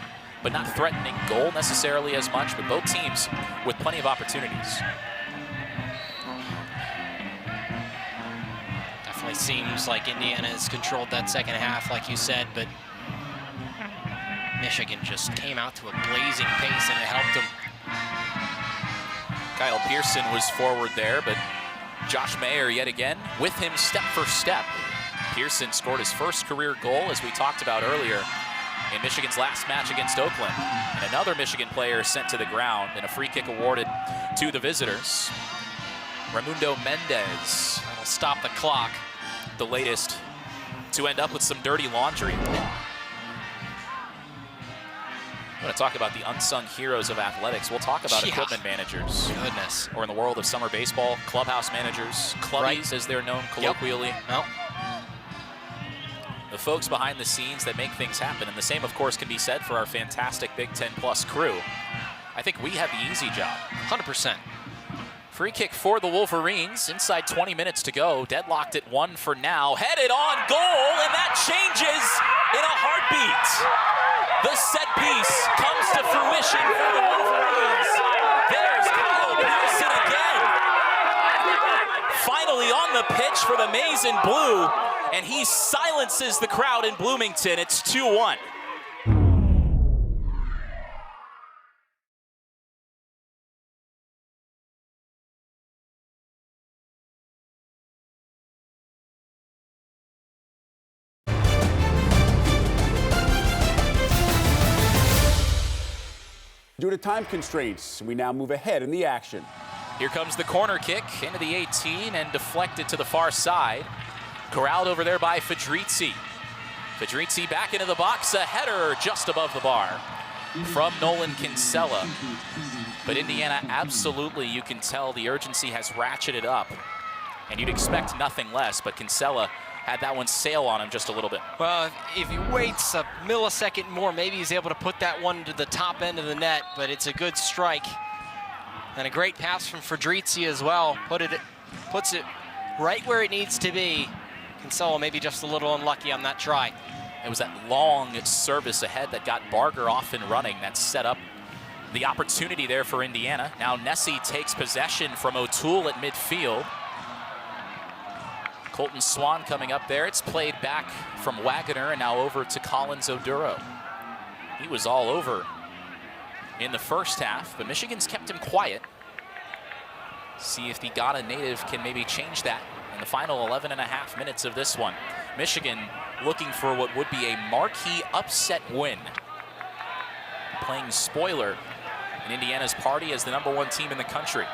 but not threatening goal necessarily as much, but both teams with plenty of opportunities. Definitely seems like Indiana has controlled that second half, like you said, but Michigan just came out to a blazing pace and it helped them. Kyle Pearson was forward there, but Josh Mayer yet again with him step for step. Pearson scored his first career goal, as we talked about earlier, in Michigan's last match against Oakland. And another Michigan player sent to the ground and a free kick awarded to the visitors. Raimundo Mendez. That'll stop the clock. The latest to end up with some dirty laundry. I'm going to talk about the unsung heroes of athletics. We'll talk about equipment managers. Goodness. Or in the world of summer baseball, clubhouse managers, clubbies as they're known colloquially. Yep. No. The folks behind the scenes that make things happen. And the same, of course, can be said for our fantastic Big Ten Plus crew. I think we have the easy job. 100%. Free kick for the Wolverines. Inside 20 minutes to go. Deadlocked at 1 for now. Headed on goal, and that changes in a heartbeat. The set piece comes to fruition for the Wolverines. There's Kyle Pearson again. Finally on the pitch for the Maize and Blue, and he silences the crowd in Bloomington. It's 2-1. Due to time constraints, we now move ahead in the action. Here comes the corner kick into the 18 and deflected to the far side. Corralled over there by Fedrizzi. Fedrizzi back into the box, a header just above the bar from Nolan Kinsella. But Indiana, absolutely, you can tell the urgency has ratcheted up. And you'd expect nothing less, but Kinsella had that one sail on him just a little bit. Well, if he waits a millisecond more, maybe he's able to put that one to the top end of the net, but it's a good strike. And a great pass from Fedrizzi as well. Puts it right where it needs to be. Kinsella maybe just a little unlucky on that try. It was that long service ahead that got Barger off and running that set up the opportunity there for Indiana. Now Nessie takes possession from O'Toole at midfield. Colton Swan coming up there. It's played back from Wagner and now over to Collins Oduro. He was all over in the first half, but Michigan's kept him quiet. See if the Ghana native can maybe change that in the final 11.5 minutes of this one. Michigan looking for what would be a marquee upset win. Playing spoiler in Indiana's party as the #1 team in the country.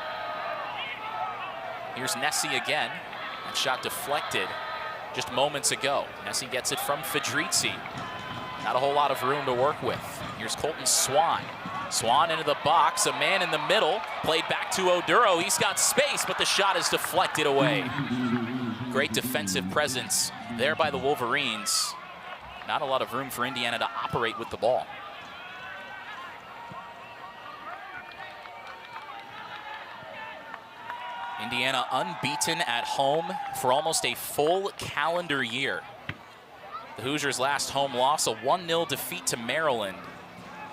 Here's Nessie again. That shot deflected just moments ago. Nessie gets it from Fedrizzi. Not a whole lot of room to work with. Here's Colton Swan. Swan into the box, a man in the middle. Played back to Oduro. He's got space, but the shot is deflected away. Great defensive presence there by the Wolverines. Not a lot of room for Indiana to operate with the ball. Indiana unbeaten at home for almost a full calendar year. The Hoosiers' last home loss, a 1-0 defeat to Maryland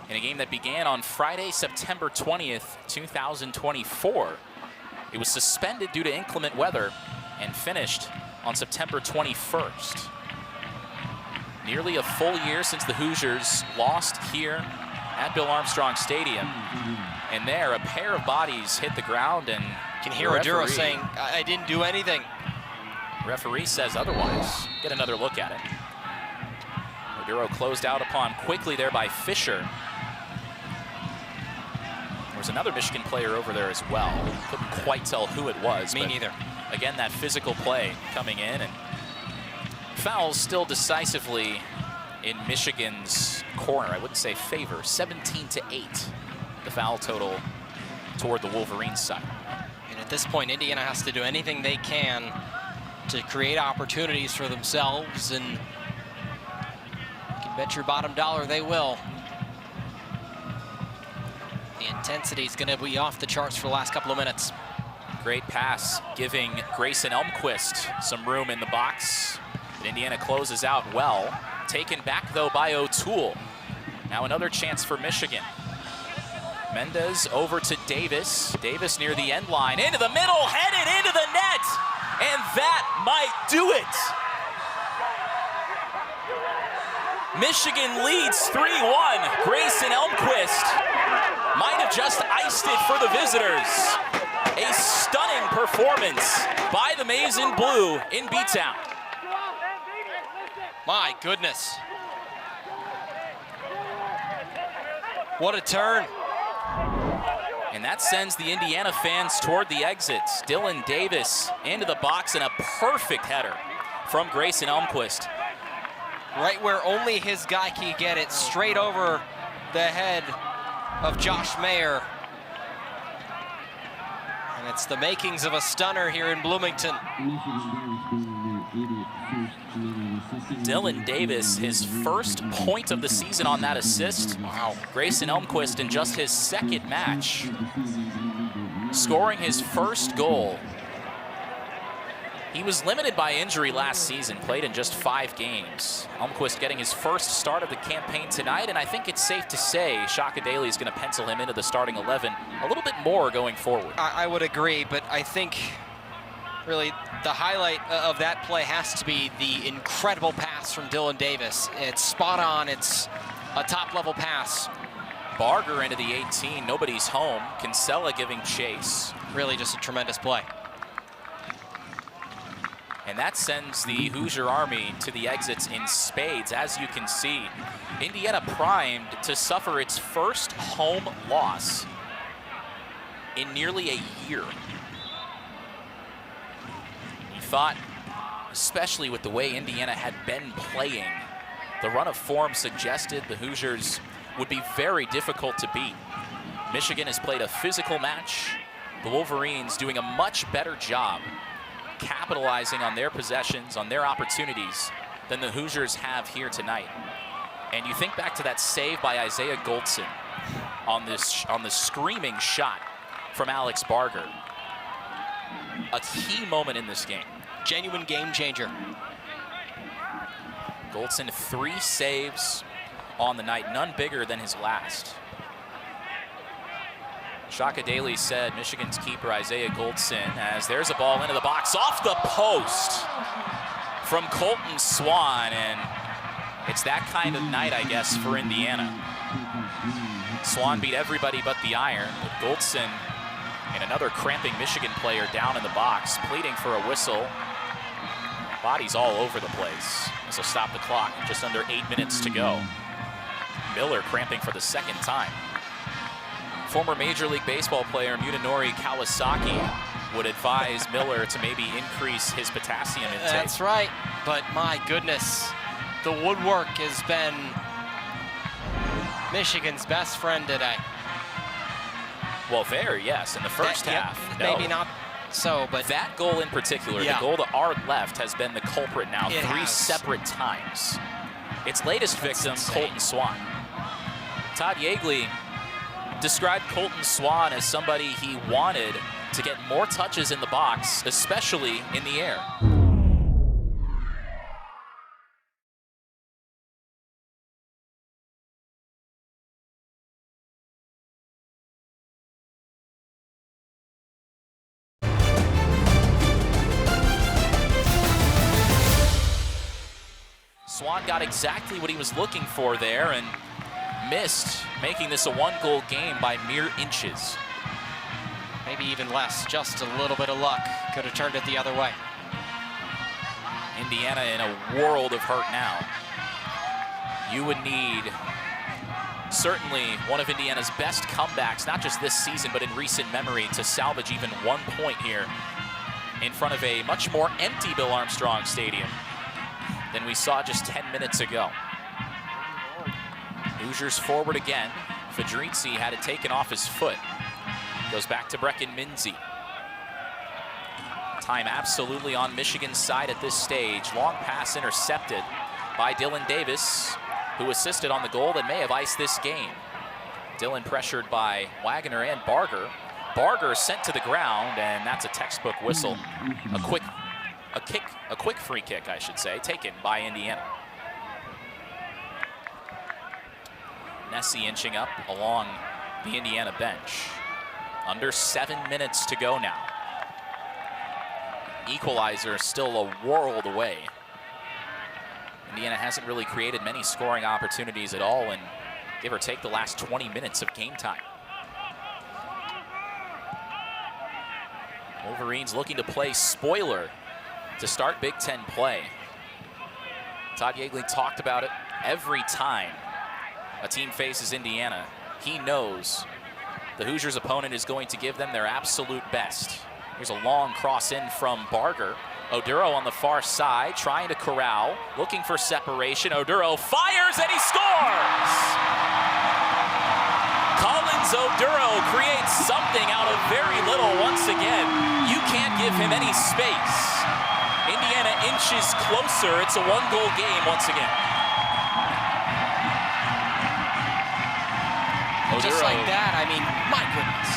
in a game that began on Friday, September 20th, 2024. It was suspended due to inclement weather and finished on September 21st. Nearly a full year since the Hoosiers lost here at Bill Armstrong Stadium. And there, a pair of bodies hit the ground, and you can hear Oduro saying, I didn't do anything. Referee says otherwise. Get another look at it. Oduro closed out upon quickly there by Fisher. was another Michigan player over there as well. Couldn't quite tell who it was. Me neither. Again, that physical play coming in, and fouls still decisively in Michigan's corner. I wouldn't say favor. 17-8, the foul total toward the Wolverines side. And at this point, Indiana has to do anything they can to create opportunities for themselves, and you can bet your bottom dollar they will. The intensity is going to be off the charts for the last couple of minutes. Great pass, giving Grayson Elmquist some room in the box. But Indiana closes out well. Taken back, though, by O'Toole. Now another chance for Michigan. Mendez over to Davis. Davis near the end line. Into the middle, headed into the net. And that might do it. Michigan leads 3-1. Grayson Elmquist might have just iced it for the visitors. A stunning performance by the Maize and Blue in B-Town. My goodness. What a turn. And that sends the Indiana fans toward the exits. Dylan Davis into the box, and a perfect header from Grayson Elmquist. Right where only his guy can get it, straight over the head of Josh Mayer. And it's the makings of a stunner here in Bloomington. Dylan Davis, his first point of the season on that assist. Wow. Grayson Elmquist in just his second match, scoring his first goal. He was limited by injury last season, played in just 5 games. Elmquist getting his first start of the campaign tonight, and I think it's safe to say Shaka Daly is going to pencil him into the starting 11 a little bit more going forward. I would agree, but I think really the highlight of that play has to be the incredible pass from Dylan Davis. It's spot on, it's a top-level pass. Barger into the 18, nobody's home. Kinsella giving chase. Really just a tremendous play. And that sends the Hoosier Army to the exits in spades. As you can see, Indiana primed to suffer its first home loss in nearly a year. You thought, especially with the way Indiana had been playing, the run of form suggested the Hoosiers would be very difficult to beat. Michigan has played a physical match. The Wolverines doing a much better job capitalizing on their possessions, on their opportunities, than the Hoosiers have here tonight. And you think back to that save by Isaiah Goldson on the screaming shot from Alex Barger. A key moment in this game. Genuine game changer. Goldson, 3 saves on the night, none bigger than his last. Shaka Daly said Michigan's keeper Isaiah Goldson, as there's a ball into the box off the post from Colton Swan, and it's that kind of night, I guess, for Indiana. Swan beat everybody but the iron, but Goldson and another cramping Michigan player down in the box, pleading for a whistle. Bodies all over the place. This will stop the clock, just under 8 minutes to go. Miller cramping for the second time. Former Major League Baseball player Munenori Kawasaki would advise Miller to maybe increase his potassium intake. That's right, but my goodness, the woodwork has been Michigan's best friend today. Well, there, yes, in the first half. Yep, maybe not so, but that goal in particular, the goal to our left, has been the culprit now 3 separate times. Its latest victim, Colton Swan. Todd Yeagley described Colton Swan as somebody he wanted to get more touches in the box, especially in the air. Swan got exactly what he was looking for there and missed, making this a 1-goal game by mere inches. Maybe even less, just a little bit of luck. Could have turned it the other way. Indiana in a world of hurt now. You would need Certainly one of Indiana's best comebacks, not just this season, but in recent memory, to salvage even 1 point here in front of a much more empty Bill Armstrong Stadium than we saw just 10 minutes ago. Hoosiers forward again. Fedrizzi had it taken off his foot. Goes back to Brecken Minzy. Time absolutely on Michigan's side at this stage. Long pass intercepted by Dylan Davis, who assisted on the goal that may have iced this game. Dylan pressured by Wagner and Barger. Barger sent to the ground, and that's a textbook whistle. A quick free kick, I should say, taken by Indiana. Nessie inching up along the Indiana bench. Under 7 minutes to go now. Equalizer still a world away. Indiana hasn't really created many scoring opportunities at all in, give or take, the last 20 minutes of game time. Wolverines looking to play spoiler to start Big Ten play. Todd Yeagley talked about it. Every time a team faces Indiana, he knows the Hoosiers' opponent is going to give them their absolute best. Here's a long cross in from Barger. Oduro on the far side, trying to corral, looking for separation. Oduro fires and he scores! Collins Oduro creates something out of very little once again. You can't give him any space. Indiana inches closer. It's a 1-goal game once again. Just like that, I mean, my goodness.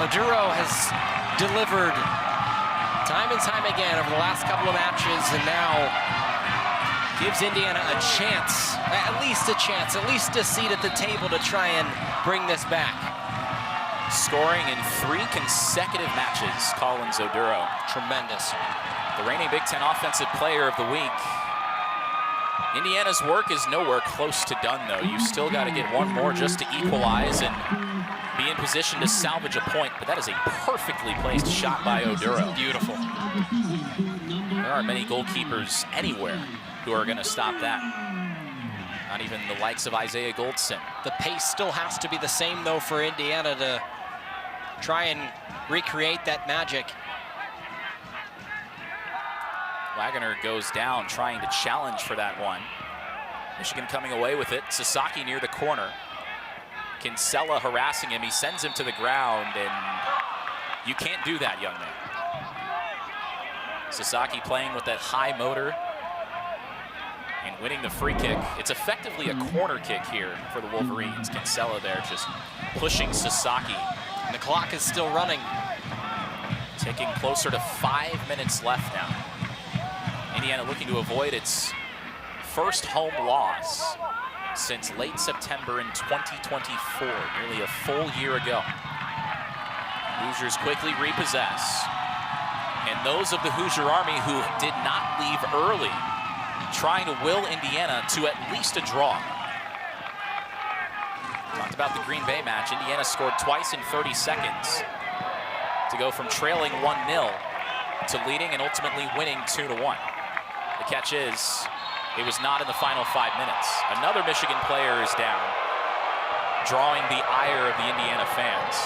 Oduro has delivered time and time again over the last couple of matches, and now gives Indiana a chance, at least a seat at the table to try and bring this back. Scoring in 3 consecutive matches, Collins Oduro. Tremendous. The reigning Big Ten Offensive Player of the Week. Indiana's work is nowhere close to done, though. You still got to get one more just to equalize and be in position to salvage a point, but that is a perfectly placed shot by Oduro. Beautiful. There aren't many goalkeepers anywhere who are going to stop that. Not even the likes of Isaiah Goldson. The pace still has to be the same, though, for Indiana to try and recreate that magic. Wagner goes down, trying to challenge for that one. Michigan coming away with it. Sasaki near the corner. Kinsella harassing him. He sends him to the ground, and you can't do that, young man. Sasaki playing with that high motor and winning the free kick. It's effectively a corner kick here for the Wolverines. Kinsella there just pushing Sasaki. And the clock is still running. Taking closer to 5 minutes left now. Indiana looking to avoid its first home loss since late September in 2024, nearly a full year ago. Hoosiers quickly repossess. And those of the Hoosier Army who did not leave early, trying to will Indiana to at least a draw. Talked about the Green Bay match. Indiana scored twice in 30 seconds to go from trailing 1-0 to leading and ultimately winning 2-1. The catch is, it was not in the final 5 minutes. Another Michigan player is down, drawing the ire of the Indiana fans.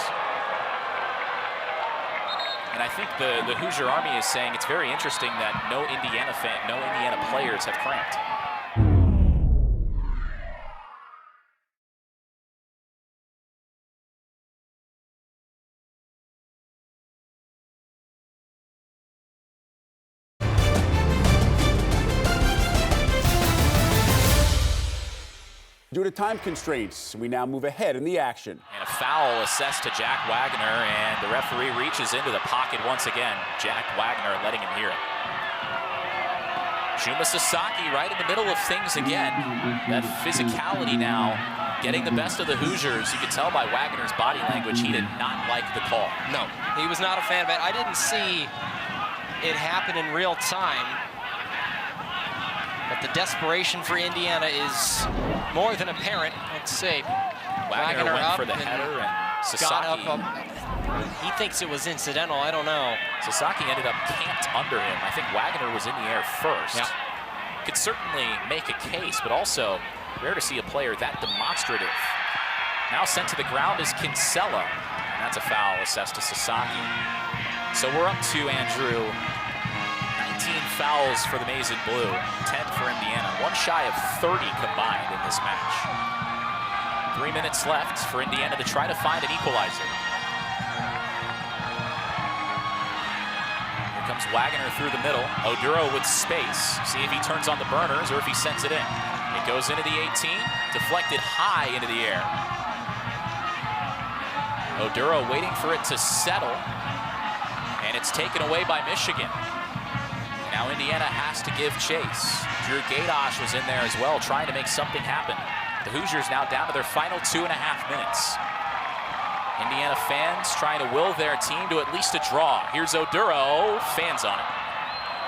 And I think the Hoosier Army is saying it's very interesting that no Indiana players have cramped. Due to time constraints, we now move ahead in the action. And a foul assessed to Jack Wagner, and the referee reaches into the pocket once again. Jack Wagner letting him hear it. Juma Sasaki right in the middle of things again. That physicality now getting the best of the Hoosiers. You could tell by Wagner's body language he did not like the call. No, he was not a fan of it. I didn't see it happen in real time. But the desperation for Indiana is more than apparent. Let's see. Wagner went for the header, and Sasaki got up. He thinks it was incidental. I don't know. Sasaki ended up camped under him. I think Wagner was in the air first. Yeah. Could certainly make a case, but also Rare to see a player that demonstrative. Now sent to the ground is Kinsella. And that's a foul assessed to Sasaki. So we're up to, Andrew, 19 fouls for the Maize and Blue, 10 for Indiana. One shy of 30 combined in this match. 3 minutes left for Indiana to try to find an equalizer. Here comes Wagner through the middle. Oduro with space. See if he turns on the burners or if he sends it in. It goes into the 18, deflected high into the air. Oduro waiting for it to settle, and it's taken away by Michigan. Now Indiana has to give chase. Drew Gadosh was in there as well, trying to make something happen. The Hoosiers now down to their final 2.5 minutes. Indiana fans trying to will their team to at least a draw. Here's Oduro, fans on it.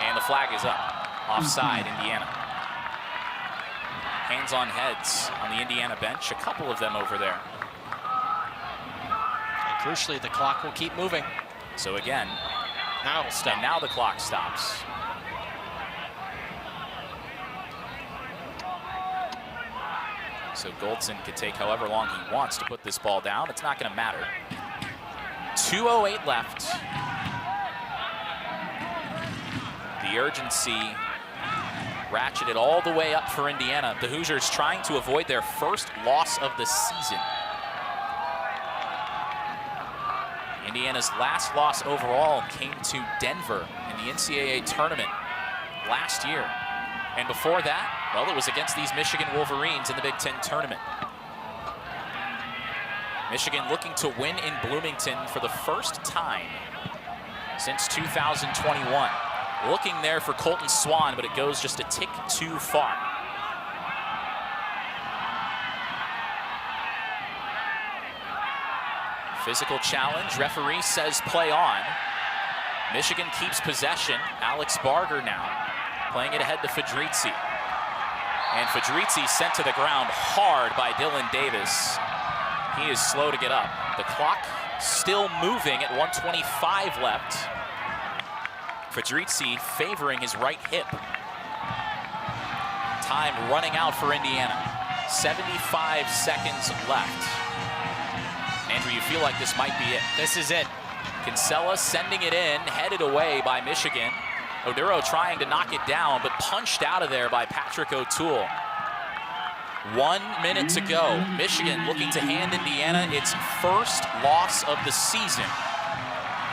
And the flag is up. Offside, Indiana. Hands on heads on the Indiana bench, a couple of them over there. And crucially, the clock will keep moving. So again, now it'll stop. And now the clock stops. So Goldson could take however long he wants to put this ball down. It's not going to matter. 2:08 left. The urgency ratcheted all the way up for Indiana. The Hoosiers trying to avoid their first loss of the season. Indiana's last loss overall came to Denver in the NCAA tournament last year. And before that, well, it was against these Michigan Wolverines in the Big Ten tournament. Michigan looking to win in Bloomington for the first time since 2021. Looking there for Colton Swan, but it goes just a tick too far. Physical challenge, referee says play on. Michigan keeps possession. Alex Barger now playing it ahead to Fedrizzi. And Fedrizzi sent to the ground hard by Dylan Davis. He is slow to get up. The clock still moving at 1:25 left. Fedrizzi favoring his right hip. Time running out for Indiana. 75 seconds left. Andrew, you feel like this might be it. This is it. Kinsella sending it in, headed away by Michigan. Oduro trying to knock it down, but punched out of there by Patrick O'Toole. 1 minute to go. Michigan looking to hand Indiana its first loss of the season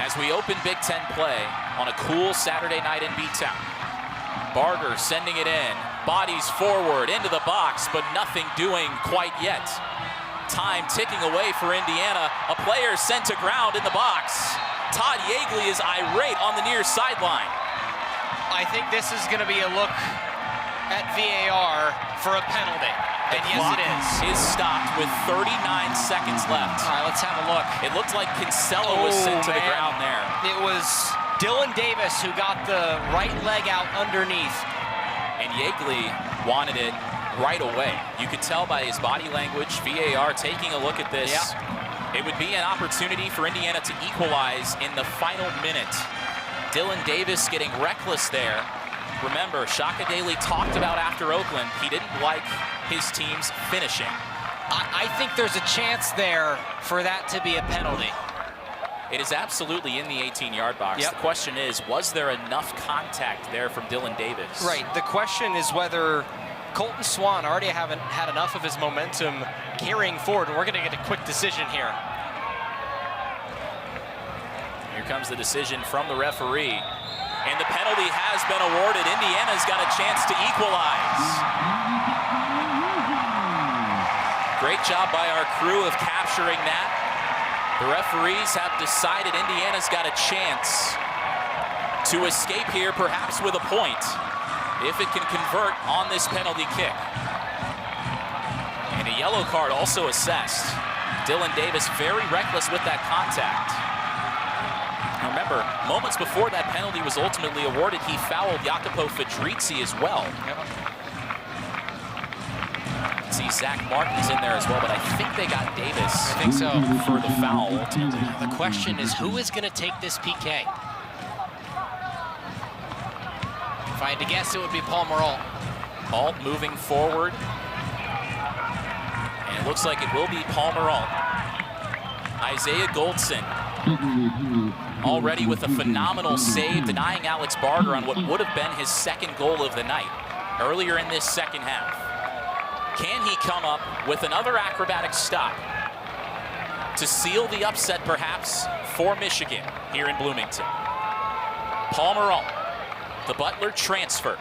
as we open Big Ten play on a cool Saturday night in B-Town. Barger sending it in, bodies forward into the box, but nothing doing quite yet. Time ticking away for Indiana. A player sent to ground in the box. Todd Yeagley is irate on the near sideline. I think this is going to be a look at VAR for a penalty. And yes, it is stopped with 39 seconds left. All right, let's have a look. It looked like Kinsella was sent to the ground there. It was Dylan Davis who got the right leg out underneath. And Yeagley wanted it right away. You could tell by his body language, VAR taking a look at this. Yeah. It would be an opportunity for Indiana to equalize in the final minute. Dylan Davis getting reckless there. Remember, Shaka Daly talked about after Oakland, he didn't like his team's finishing. I think there's a chance there for that to be a penalty. It is absolutely in the 18-yard box. Yep. The question is, was there enough contact there from Dylan Davis? Right. The question is whether Colton Swan already haven't had enough of his momentum carrying forward, and we're going to get a quick decision here. Here comes the decision from the referee. And the penalty has been awarded. Indiana's got a chance to equalize. Great job by our crew of capturing that. The referees have decided Indiana's got a chance to escape here, perhaps with a point, if it can convert on this penalty kick. And a yellow card also assessed. Dylan Davis very reckless with that contact. Now remember, moments before that penalty was ultimately awarded, he fouled Jacopo Fedrizzi as well. See, Zach Martin's in there as well, but I think they got Davis. I think so. For the foul, ultimately. The question is, who is going to take this PK? If I had to guess, it would be Paul Maralt. Alt moving forward. And it looks like it will be Palmer-Alt. Isaiah Goldson already with a phenomenal save, denying Alex Barger on what would have been his second goal of the night earlier in this second half. Can he come up with another acrobatic stop to seal the upset, perhaps, for Michigan here in Bloomington? Palmer-Alt, the Butler transfer,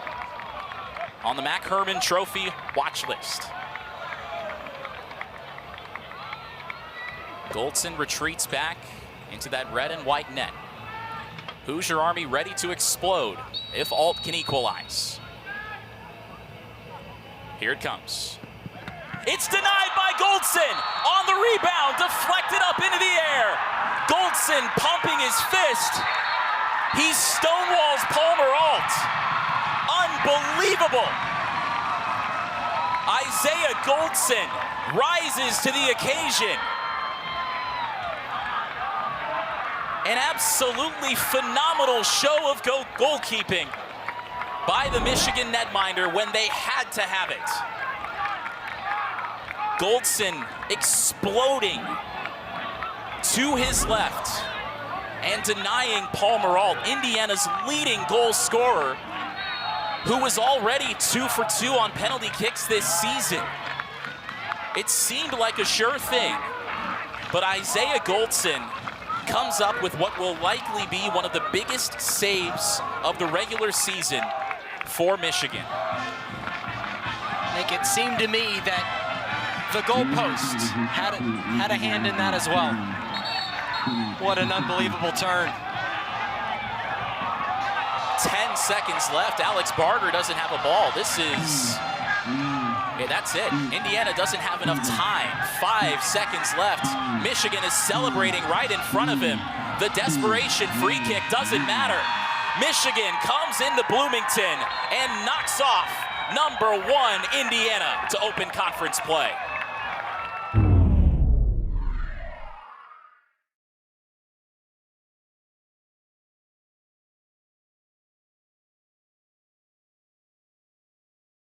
on the Mac Herman Trophy watch list. Goldson retreats back into that red and white net. Hoosier Army ready to explode if Alt can equalize. Here it comes. It's denied by Goldson. On the rebound, deflected up into the air. Goldson pumping his fist. He stonewalls Palmer-Alt. Unbelievable. Isaiah Goldson rises to the occasion. An absolutely phenomenal show of goalkeeping by the Michigan netminder when they had to have it. Goldson exploding to his left and denying Palmer-Alt, Indiana's leading goal scorer, who was already 2 for 2 on penalty kicks this season. It seemed like a sure thing, but Isaiah Goldson comes up with what will likely be one of the biggest saves of the regular season for Michigan. It seemed to me that the goalpost had a hand in that as well. What an unbelievable turn. 10 seconds left. Alex Barger doesn't have a ball. This is, yeah, that's it. Indiana doesn't have enough time. 5 seconds left. Michigan is celebrating right in front of him. The desperation free kick doesn't matter. Michigan comes into Bloomington and knocks off #1 Indiana to open conference play.